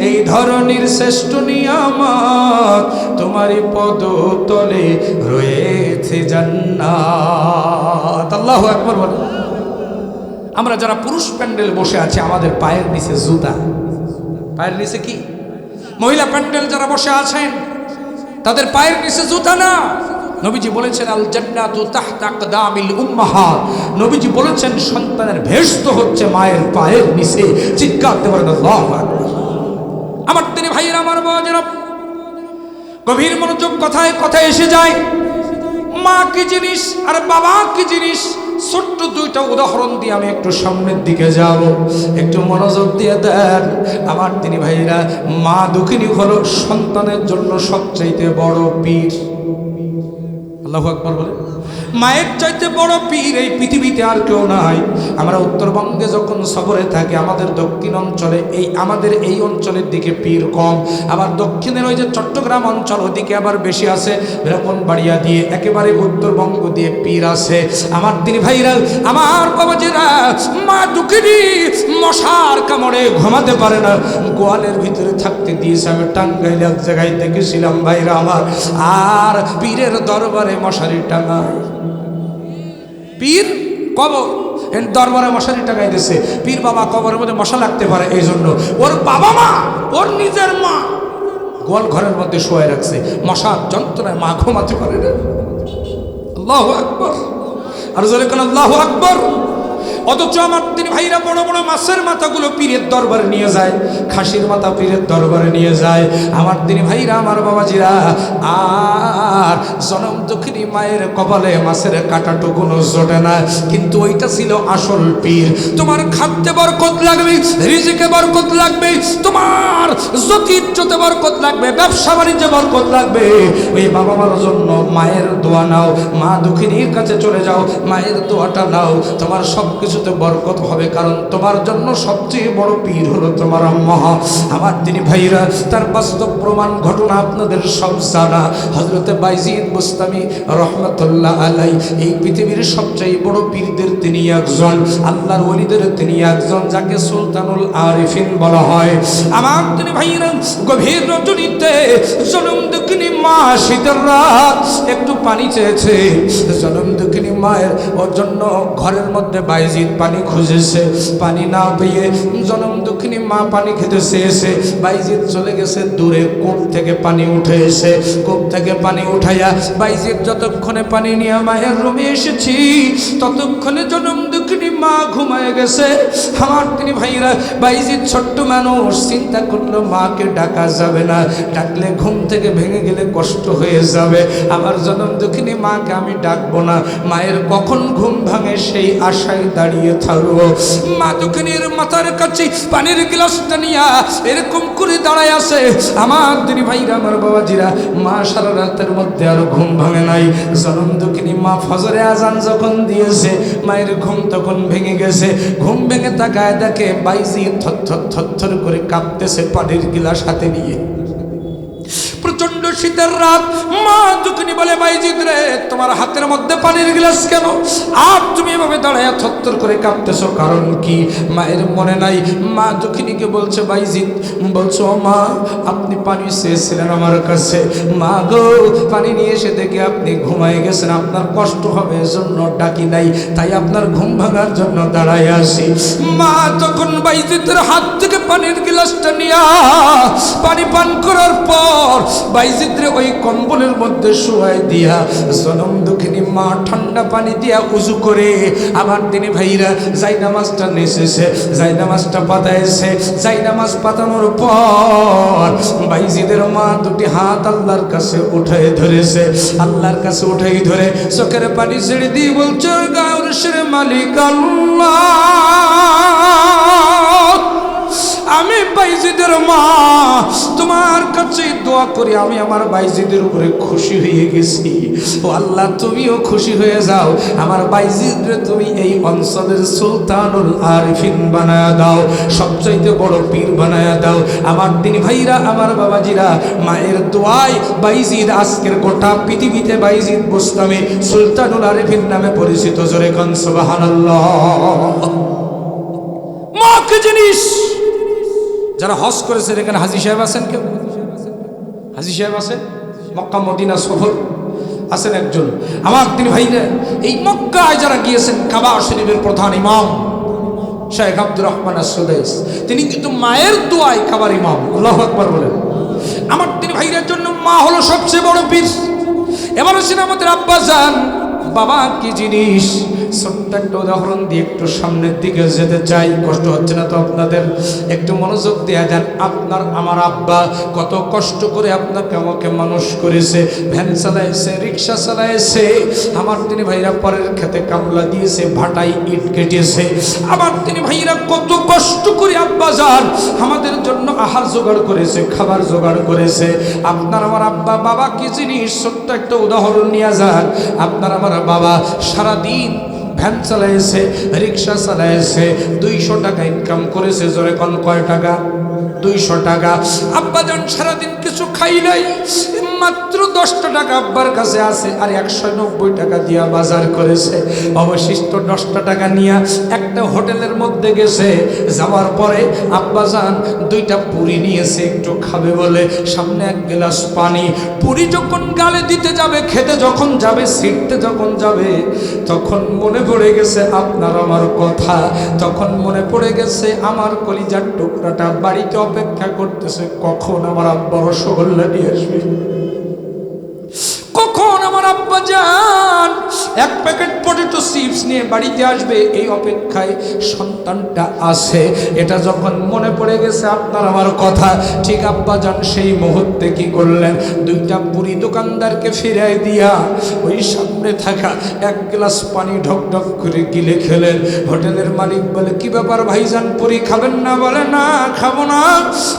এই ধরনের শ্রেষ্ঠ নিয়ামত, তোমারই পদ তলে রয়েছে জান্নাত। আল্লাহু আকবার বলেন। আমরা যারা পুরুষ প্যান্ডেল বসে আছি, আমাদের পায়ের নিচে জুতা। পায়ের নিচে কি? মহিলা প্যান্ডেল যারা বসে আছেন, তাদের পায়ের নিচে জুতা না। নবীজি বলেছেন, আল জান্নাতু তাহতা আকদামিল উম্মাহাত। নবীজি বলেছেন, সন্তানের ভেস্ত হচ্ছে মায়ের পায়ের নিচে। চিৎকার দিয়ে বলেন আল্লাহু আকবার। আমার তিনি ভাইয়েরা, আমার বাবাজিরা, গভীর মনোযোগ কথায় কথায় এসে যায়। মা কি জিনিস আর বাবা কি জিনিস, ছোট্ট দুইটা উদাহরণ দিয়ে আমি একটু সামনের দিকে যাব, একটু মনোযোগ দিয়ে দেন আমার তিনি ভাইরা। মা দুঃখিনী হলো সন্তানের জন্য সবচাইতে বড় পীর। আল্লাহু আকবার বলে। মায়ের চাইতে বড় পীর এই পৃথিবীতে আর কেউ নাই। আমরা উত্তরবঙ্গে যখন সফরে থাকি, আমাদের দক্ষিণ অঞ্চলে আমাদের এই অঞ্চলের দিকে পীর কম, আবার দক্ষিণের ওই যে চট্টগ্রাম অঞ্চল ওদিকে আবার বেশি আছে। ব্রাহ্মণবাড়িয়া দিয়ে একেবারে উত্তরবঙ্গ দিয়ে পীর আছে। আমার দিনী ভাইরা, আমার বাবাজিরা, মা দুঃখিনী মশার কামড়ে ঘুমাতে পারে না, গোয়ালের ভিতরে থাকতে দিয়েছে। আমি টাঙ্গাইলে এক জায়গায় দেখেছিলাম ভাইরা আমার, আর পীরের দরবারে মশারি টাঙায়। পীর কবর দরবারে মশারি টাঙাই দিয়েছে। পীর বাবা কবরের মধ্যে মশা লাগতে পারে, এই জন্য ওর বাবা মা, ওর নিজের মা গোয়াল ঘরের মধ্যে শোয়ে রাখছে। মশার যন্ত্রণায় মা ঘুমাতে পারে না। আল্লাহু আকবার। আর জোরে কোন আল্লাহু আকবার। অথচ আমার তিনি ভাইরা বড় বড় মাছের মাথাগুলো পীরের দরবারে নিয়ে যায়, খাসির মাথা পীরের দরবারে নিয়ে যায়। আমার তিনি ভাইরা, আমার বাবাজিরা, আর জনম দুঃখিনী মায়ের কপালে মাছের কাঁটাটুকুনো জোটে না, কিন্তু ওইটা ছিল আসল পীর। তোমার খাদ্যে বরকত লাগবে, রিজিকে বরকত লাগবে, তোমার জ্যোতির্যতে বরকত লাগবে, ব্যবসা বাণিজ্যে বরকত লাগবে। ওই বাবা মার জন্য মায়ের দোয়া নাও, মা দুঃখিনীর কাছে চলে যাও, মায়ের দোয়াটা নাও, তোমার সব কিছুতে বরকত হবে। কারণ তোমার জন্য সবচেয়ে বড় পীর হলো তোমার আম্মা। আমার তিনি ভাইরা, তার বাস্তব প্রমাণ ঘটনা আপনাদের সব জানা। হযরতে বাইজিদ বুস্তামি রহমাতুল্লাহ আলাই এই পৃথিবীর সবচেয়ে বড় পীরদের তিনি একজন, আল্লাহর ওলিদের তিনি একজন, যাকে সুলতানুল আরিফিন বলা হয়। আমার তিনি ভাইরা, গভীর রজনীতে জনম দুঃখিনী মা শীতের রাত একটু পানি চেয়েছে। জনম দুঃখিনী মায়ের ওর জন্য ঘরের মধ্যে বাইজিদ বাইজিদ পানি খুঁজেছে, পানি না পেয়ে জনম দুঃখিনী মা পানি খেতে চেয়েছে। বাইজিদ চলে গেছে দূরে, কূপ থেকে পানি উঠে এসে কূপ থেকে পানি উঠাইয়া বাইজিদ যতক্ষণে পানি নিয়ে মায়ের রুমে এসেছি ততক্ষণে জনম দুঃখিনী মা ঘুমায় গেছে। আমার তিনি ভাইরা, বাইজিদ ছোট্ট মানুষ, চিন্তা করলো মাকে ডাকা যাবে না, ডাকলে ঘুম থেকে ভেঙে গেলে কষ্ট হয়ে যাবে। আমার জনম দুঃখিনী মাকে আমি ডাকবো না, মায়ের কখন ঘুম ভাঙে সেই আশায় দাঁড়িয়ে থাকবো। মা দুঃখিনীর মাথার কাছে পানির গ্লাসটা নিয়া এরকম করে দাঁড়ায় আছে। আমার তিনি ভাইরা, আমার বাবাজিরা, মা সারা রাতের মধ্যে আর ঘুম ভাঙে নাই। জনম দুঃখিনী মা ফজরে আজান যখন দিয়েছে মায়ের ঘুম তখন ভেঙে গেছে। ঘুম ভেঙে তাকায় দেখে বাইজিদ থরথর করে কাঁপতেছে পানির গিলাস হাতে নিয়ে। প্রচন্ড শীতের রাত। মা দুঃখিনী বলে, বাইজিদ রে, তোমার হাতের মধ্যে পানির গ্লাস কেন? আর তুমি এভাবে দাঁড়ায় থরথর করে কাঁপতেছো, কারণ কি? মায়ের মনে নাই। মা দুঃখিনীকে বলছে, বাইজিদ বলছো, মা আপনি পানি চেয়েছিলেন আমার কাছে, মা গো পানি নিয়ে এসে দেখে আপনি ঘুমায় গেছেন, আপনার কষ্ট হবে এজন্য ডাকি নাই, তাই আপনার ঘুম ভাঙার জন্য দাঁড়ায় আসি। মা তখন বাইজিদের হাত থেকে পানির গ্লাসটা নিয়ে পানি পান করার পর বাইজিদরে ওই কম্বলের মধ্যে শুয়াই দিয়া জনম দুঃখিনী মা ঠান্ডা পানি দিয়া উজু করে আমার তিনি ভাইরা যাই নামাজটা নেছেছে, যাই নামাজটা পাতাইছে। যাই নামাজ পাতানোর পর বাইজিদের মা দুটি হাত আল্লাহর কাছে উঠাই ধরেছে। আল্লাহর কাছে উঠাই ধরে চোখের পানি ছেড়ে দিয়ে বলছে, গাউরের মালিক আল্লাহ, আমি বাইজিদের মা তোমার কাছে দোয়া করি, আমি আমার বাইজিদের উপরে খুশি হয়ে গেছি। ও আল্লাহ, তুমিও খুশি হয়ে যাও, আমার বাইজিদরে তুমি এই অঞ্চলের সুলতানুল আরিফিন বানায়া দাও, সবচাইতে বড় পীর বানায়া দাও। আমার দিনী ভাইরা, আমার বাবাজিরা, মায়ের দোয়ায় বাইজিদ আজকের গোটা পৃথিবীতে বাইজিদ বুস্তামি সুলতানুল আরিফিন নামে পরিচিত। জোরে কান সুবহানাল্লাহ। মা কি জিনিস? যারা হজ করেছেন, এখানে হাজী সাহেব আছেন? কেউ হাজী সাহেব আছেন? মক্কা মদিনা সফর আছেন একজন। আমার তিনি ভাইরা, এই মক্কায় যারা গিয়েছেন, কাবা শরীফের প্রধান ইমাম শেখ আব্দুর রহমান আস-সুদাইস, তিনি কিন্তু মায়ের দোয়ায় কাবার ইমাম। আল্লাহু আকবার বলেন। আমার তিনি ভাইরার জন্য মা হলো সবচেয়ে বড় পীর। এবার হচ্ছেন আমাদের আব্বা জান। বাবা কি জিনিস? ছোট্ট একটা উদাহরণ দিয়ে একটু সামনের দিকে যেতে চাই। কষ্ট হচ্ছে না তো আপনাদের? একটু মনোযোগ দেয়া যান। আপনার আমার আব্বা কত কষ্ট করে আপনাকে আমাকে মানুষ করেছে, ভ্যান চালাইছে, রিক্সা চালাইছে। আমার তিনি ভাইরা পরের খেতে কামলা দিয়েছে, ভাটাই ইট কেটেছে। আমার তিনি ভাইরা কত কষ্ট করে আব্বা যান আমাদের জন্য আহার জোগাড় করেছে, খাবার জোগাড় করেছে। আপনার আমার আব্বা, বাবা কি জিনিস? ছোট্ট একটা উদাহরণ নিয়ে যান। আপনার আমার বাবা সারাদিন ভ্যান চালাইছে, রিক্সা চালাইছে, 200 টাকা ইনকাম করেছে। জোরে কোন কয় টাকা? 200 টাকা। আব্বা যান সারাদিন কিছু খাই নাই, মাত্র 10 টাকা আব্বার কাছে আছে, আর 190 টাকা দিয়া বাজার করেছে। অবশিষ্ট 10 টাকা নিয়ে একটা হোটেলের মধ্যে গেছে। যাওয়ার পরে আব্বা যান 2টা পুরি নিয়েছে, একটু খাবে বলে। সামনে 1 গ্লাস পানি। পুরি যখন গালে দিতে যাবে, খেতে যখন যাবে, ছিটতে যখন যাবে, তখন মনে পড়ে গেছে আপনার আমার কথা। তখন মনে পড়ে গেছে আমার কলিজার টুকরাটা বাড়িতে অপেক্ষা করতেছে, কখন আমার আব্বা রসগোল্লা নিয়ে আসবে, কখন আমার আব্বা যান 1 প্যাকেট পটেটো চিপস নিয়ে বাড়িতে আসবে, এই অপেক্ষায় সন্তানটা আছে। এটা যখন মনে পড়ে গেছে আপনার আমার কথা, ঠিক আব্বা যান সেই মুহূর্তে কি করলেন? 2টা পুরি দোকানদারকে ফিরাই দিয়া ওই সামনে থাকা 1 গ্লাস পানি ঢক ঢক করে গিলে খেলেন। হোটেলের মালিক বলে, কি ব্যাপার ভাইজান, পুরি খাবেন না? বলে, না খাবো না,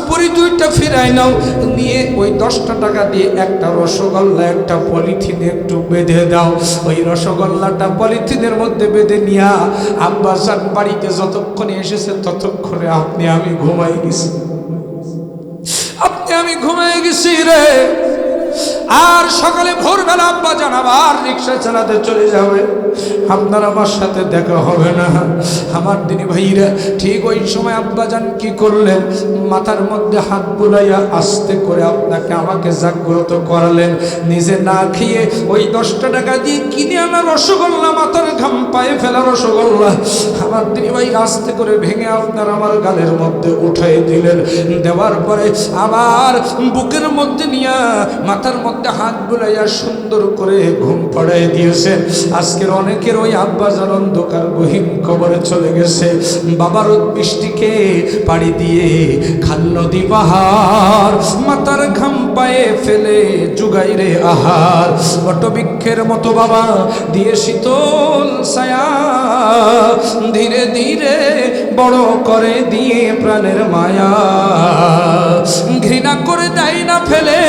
পুরি 2টা ফিরাই নাও। নিয়ে ওই 10 টাকা দিয়ে একটা রসগোল্লা একটা পলিথিনে একটু বেঁধে দাও। ওই রসগোল্লাটা পলিথিনের মধ্যে বেঁধে নিয়া আব্বা যান বাড়িতে যতক্ষণে এসেছে ততক্ষণে আপনি আমি ঘুমাই গেছি, আপনি আমি ঘুমাই গেছি রে। আর সকালে ভোরবেলা আব্বা জান আবার রিক্সা চালাতে চলে যাবে, আপনার আমার সাথে দেখা হবে না। আমার দিনী ভাইরা ঠিক ওই সময় আব্বা জান কি করলেন, মাথার মধ্যে হাত বুলাইয়া আস্তে করে আপনাকে আমাকে জাগ্রত করালেন। নিজে না খেয়ে ওই 10 টাকা দিয়ে কিনে আনা রসগোল্লা, মাথার ঘাম পায়ে ফেলা রসগোল্লা আমার দিনী ভাই আস্তে করে ভেঙে আপনার আমার গালের মধ্যে উঠাই দিলেন। দেওয়ার পরে আবার বুকের মধ্যে নিয়ে মাথার মধ্যে হাত বুলাইয়া সুন্দর করে ঘুম পাড়াই দিয়েছেন। আজকের অনেকের ওই আব্বা জান অন্ধকার গহীন কবরে চলে গেছে। বাবার বৃষ্টিকে পাড়ি দিয়ে খাল নদী পাহাড় মাথার ঘাম পায়ে ফেলে জুগাই রে আহার, বটবৃক্ষের মতো বাবা দিয়ে শীতল ছায়া ধীরে ধীরে বড় করে দিয়ে প্রাণের মায়া। ঘৃণা করে দেয় না ফেলে,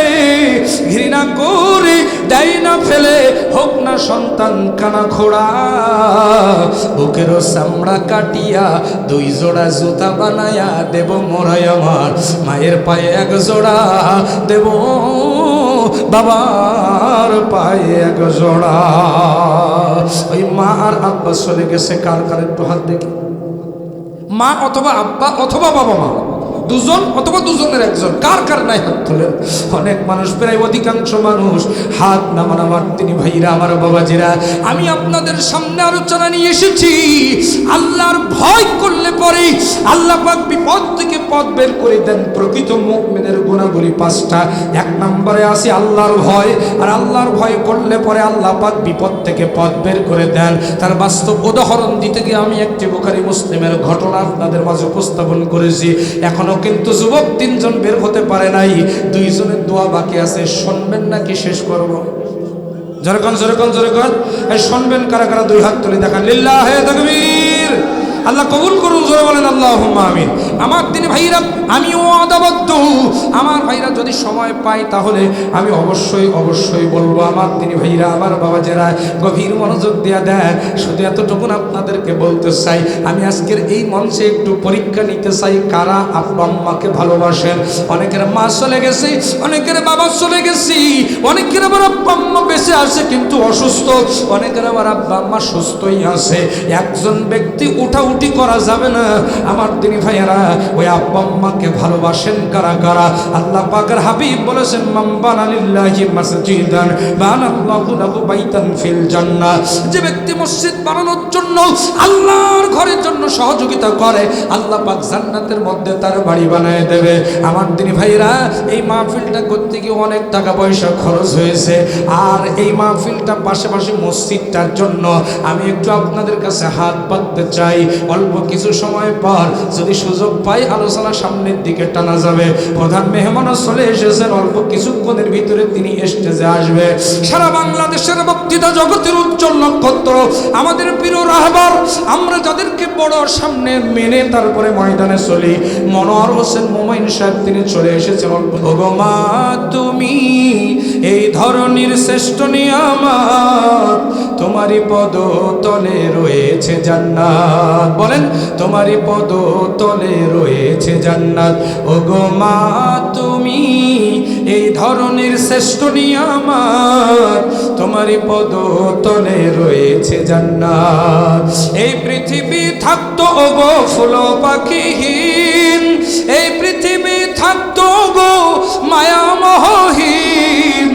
ঘৃণা করে দেয় না ফেলে, হোক না সন্তান কানা খোড়া। বুকেরও চামড়া কাটিয়া 2 জোড়া জুতা বানায়া দেব মোরাই আমার মায়ের পায়ে 1 জোড়া দেব, বাবার পায়ে 1 জোড়া। ওই মা আর আব্বা চলে গেছে, কার কার একটু হাত দেখি। মা অথবা আব্বা অথবা বাবা মা, দুজন অথবা দুজনের একজন, কার কার নাই হাত তোলেন। অনেক মানুষ, প্রায় অধিকাংশ মানুষ হাত নামান। আমার তিনি ভাইরা, আমার বাবাজিরা, আমি আপনাদের সামনে আলোচনা নিয়ে এসেছি। আল্লাহর ভয় করলে পরে আল্লাহ পাক বিপদ থেকে পথ বের করে দেন। প্রকৃত মুমিনের গুণাবলী 5টা। 1 নম্বরে আছে আল্লাহর ভয়, আর আল্লাহর ভয় করলে পরে আল্লাহ পাক বিপদ থেকে পথ বের করে দেন। তার বাস্তব উদাহরণ দিতে গিয়ে আমি একটি বুখারী মুসলিমের ঘটনা আপনাদের মাঝে উপস্থাপন করেছি। এখনো কিন্তু যুবক 3 জন বের হতে পারে নাই, 2 জনের দোয়া বাকি আছে। শুনবেন নাকি শেষ করব? জোরে কোন শুনবেন কারা কারা 2 হাত তুলে দেখান। লিল্লাহে তাকবীর। আল্লাহ কবুল করুন, জোরে বলেন আল্লাহুম্মা আমিন। আমার দিনী ভাইরা, আমিও আদাবদ্ধ। আমার ভাইরা যদি সময় পাই তাহলে আমি অবশ্যই বলবো। আমার দিনী ভাইরা, আমার বাবাজেরা, গভীর মনোযোগ দেয়া দেন। শুধু এতটুকুন আপনাদেরকে বলতে চাই, আমি আজকের এই মঞ্চে একটু পরীক্ষা নিতে চাই, কারা আব্বা আম্মাকে ভালোবাসেন। অনেকের মা চলে গেছে, অনেকের বাবা চলে গেছি, অনেকের আবার আব্বা আম্মা বেঁচে আছে কিন্তু অসুস্থ, অনেকের আবার আব্বা আম্মা সুস্থই আছে। একজন ব্যক্তি উঠাউঠি করা যাবে না। আমার দিনী ভাইয়েরা, ওই আব্বা আম্মাকে ভালোবাসেন কারা কারা? আল্লাহ পাকের হাবিব বলেছেন, মান বানা লিল্লাহি মাসজিদান বানাল্লাহু লাহু বাইতান ফিল জান্নাহ। যে ব্যক্তি মসজিদ বানানোর জন্য, আল্লাহর ঘরের জন্য সহযোগিতা করে, আল্লাহ পাক জান্নাতের মধ্যে তার বাড়ি বানায় দেবে। আমার দিনী ভাইয়েরা, এই মাহফিলটা করতে গিয়ে অনেক টাকা পয়সা খরচ হয়েছে। আর এই মাহফিলটা পাশাপাশি মসজিদটার জন্য আমি একটু আপনাদের কাছে হাত পাততে চাই। অল্প কিছু সময় পর যদি সুযোগ পাই, আলোচনা সামনের দিকে টানা যাবে। প্রধান মেহমানও চলে এসেছেন, অল্প কিছুক্ষণের ভিতরে তিনি স্টেজে আসবে। সারা বাংলাদেশের বক্তৃতা জগতের উজ্জ্বল নক্ষত্র, আমাদের প্রিয় রাহবার, আমরা যাদেরকে বড় সামনে মেনে তারপরে ময়দানে চলি, মনোয়ার হোসেন মোমাইন সাহেব তিনি চলে এসেছেন। ওগো মা, তুমি এই ধরনের শ্রেষ্ঠ নিয়ামত, তোমারই পদ তলে রয়েছে জান্নাত। বলেন, তোমারই পদ তলে রয়েছে জান্নাত। ওগো মা, তুমি এই ধরনের শ্রেষ্ঠ নিয়ামত, তোমারই পদ তলে রয়েছে জান্নাত। এই পৃথিবী থাকতো ওগো ফুল পাখিহীন, এই পৃথিবী থাকতো গো মায়া মোহহীন,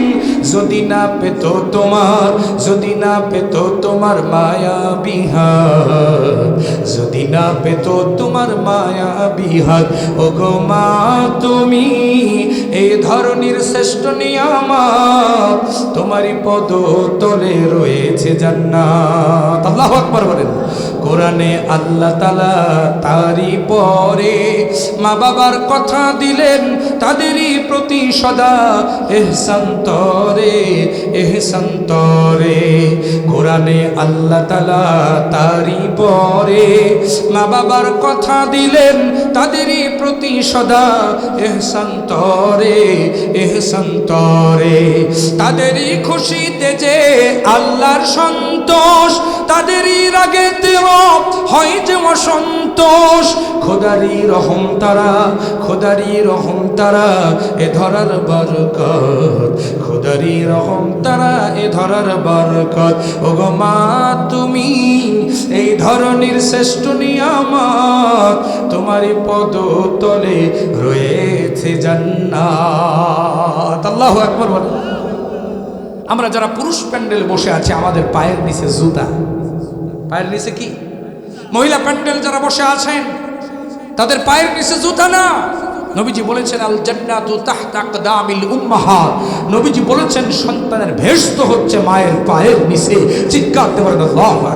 যদি না পেত তোমার, যদি না পেত তোমার মায়া বিহার, যদি না পেত তোমার মায়া বিহার। ওগো মা, তুমি এই ধরনের শ্রেষ্ঠ নিয়ামত, তোমারই পদ তলে রয়েছে জান্নাত। আল্লাহু আকবার বলেন। কোরআনে আল্লাহ তাআলা তারই পরে মা বাবার কথা দিলেন, তাদেরই প্রতি সদা ইহসান তরে, ইহসান তরে। কোরআনে আল্লাহ তাআলা তারই পরে মা বাবার কথা দিলেন, তাদেরই প্রতি সদা ইহসান তরে, ইহসান তরে। তাদেরই খুশিতে যে আল্লাহর সন্তোষ, তাদেরই রাগেতে হয় যে অসন্তোষ। খোদারি রহম তারা, খোদারি রহম তারা এ ধরার বরকত, খোদারি রহম তারা এ ধরার বরকত। ওগো মা তুমি এই ধরনের শ্রেষ্ঠ নিয়ামত, তোমারই পদতলে রয়েছে জান্নাত। আল্লাহু আকবার বলেন। আমরা যারা পুরুষ প্যান্ডেল বসে আছি, আমাদের পায়ের নিচে জুতা। পায়ের নিচে কি? মহিলা প্যান্ডেল যারা বসে আছেন, তাদের পায়ের নিচে জুতা না। নবীজি বলেছেন আল জান্নাতু তাহতা আকদামিল উম্মাহাত। নবীজি বলেছেন সন্তানের ভেস্ত হচ্ছে মায়ের পায়ের নিচে। চিৎকার করতে পারেন আল্লাহু আকবার।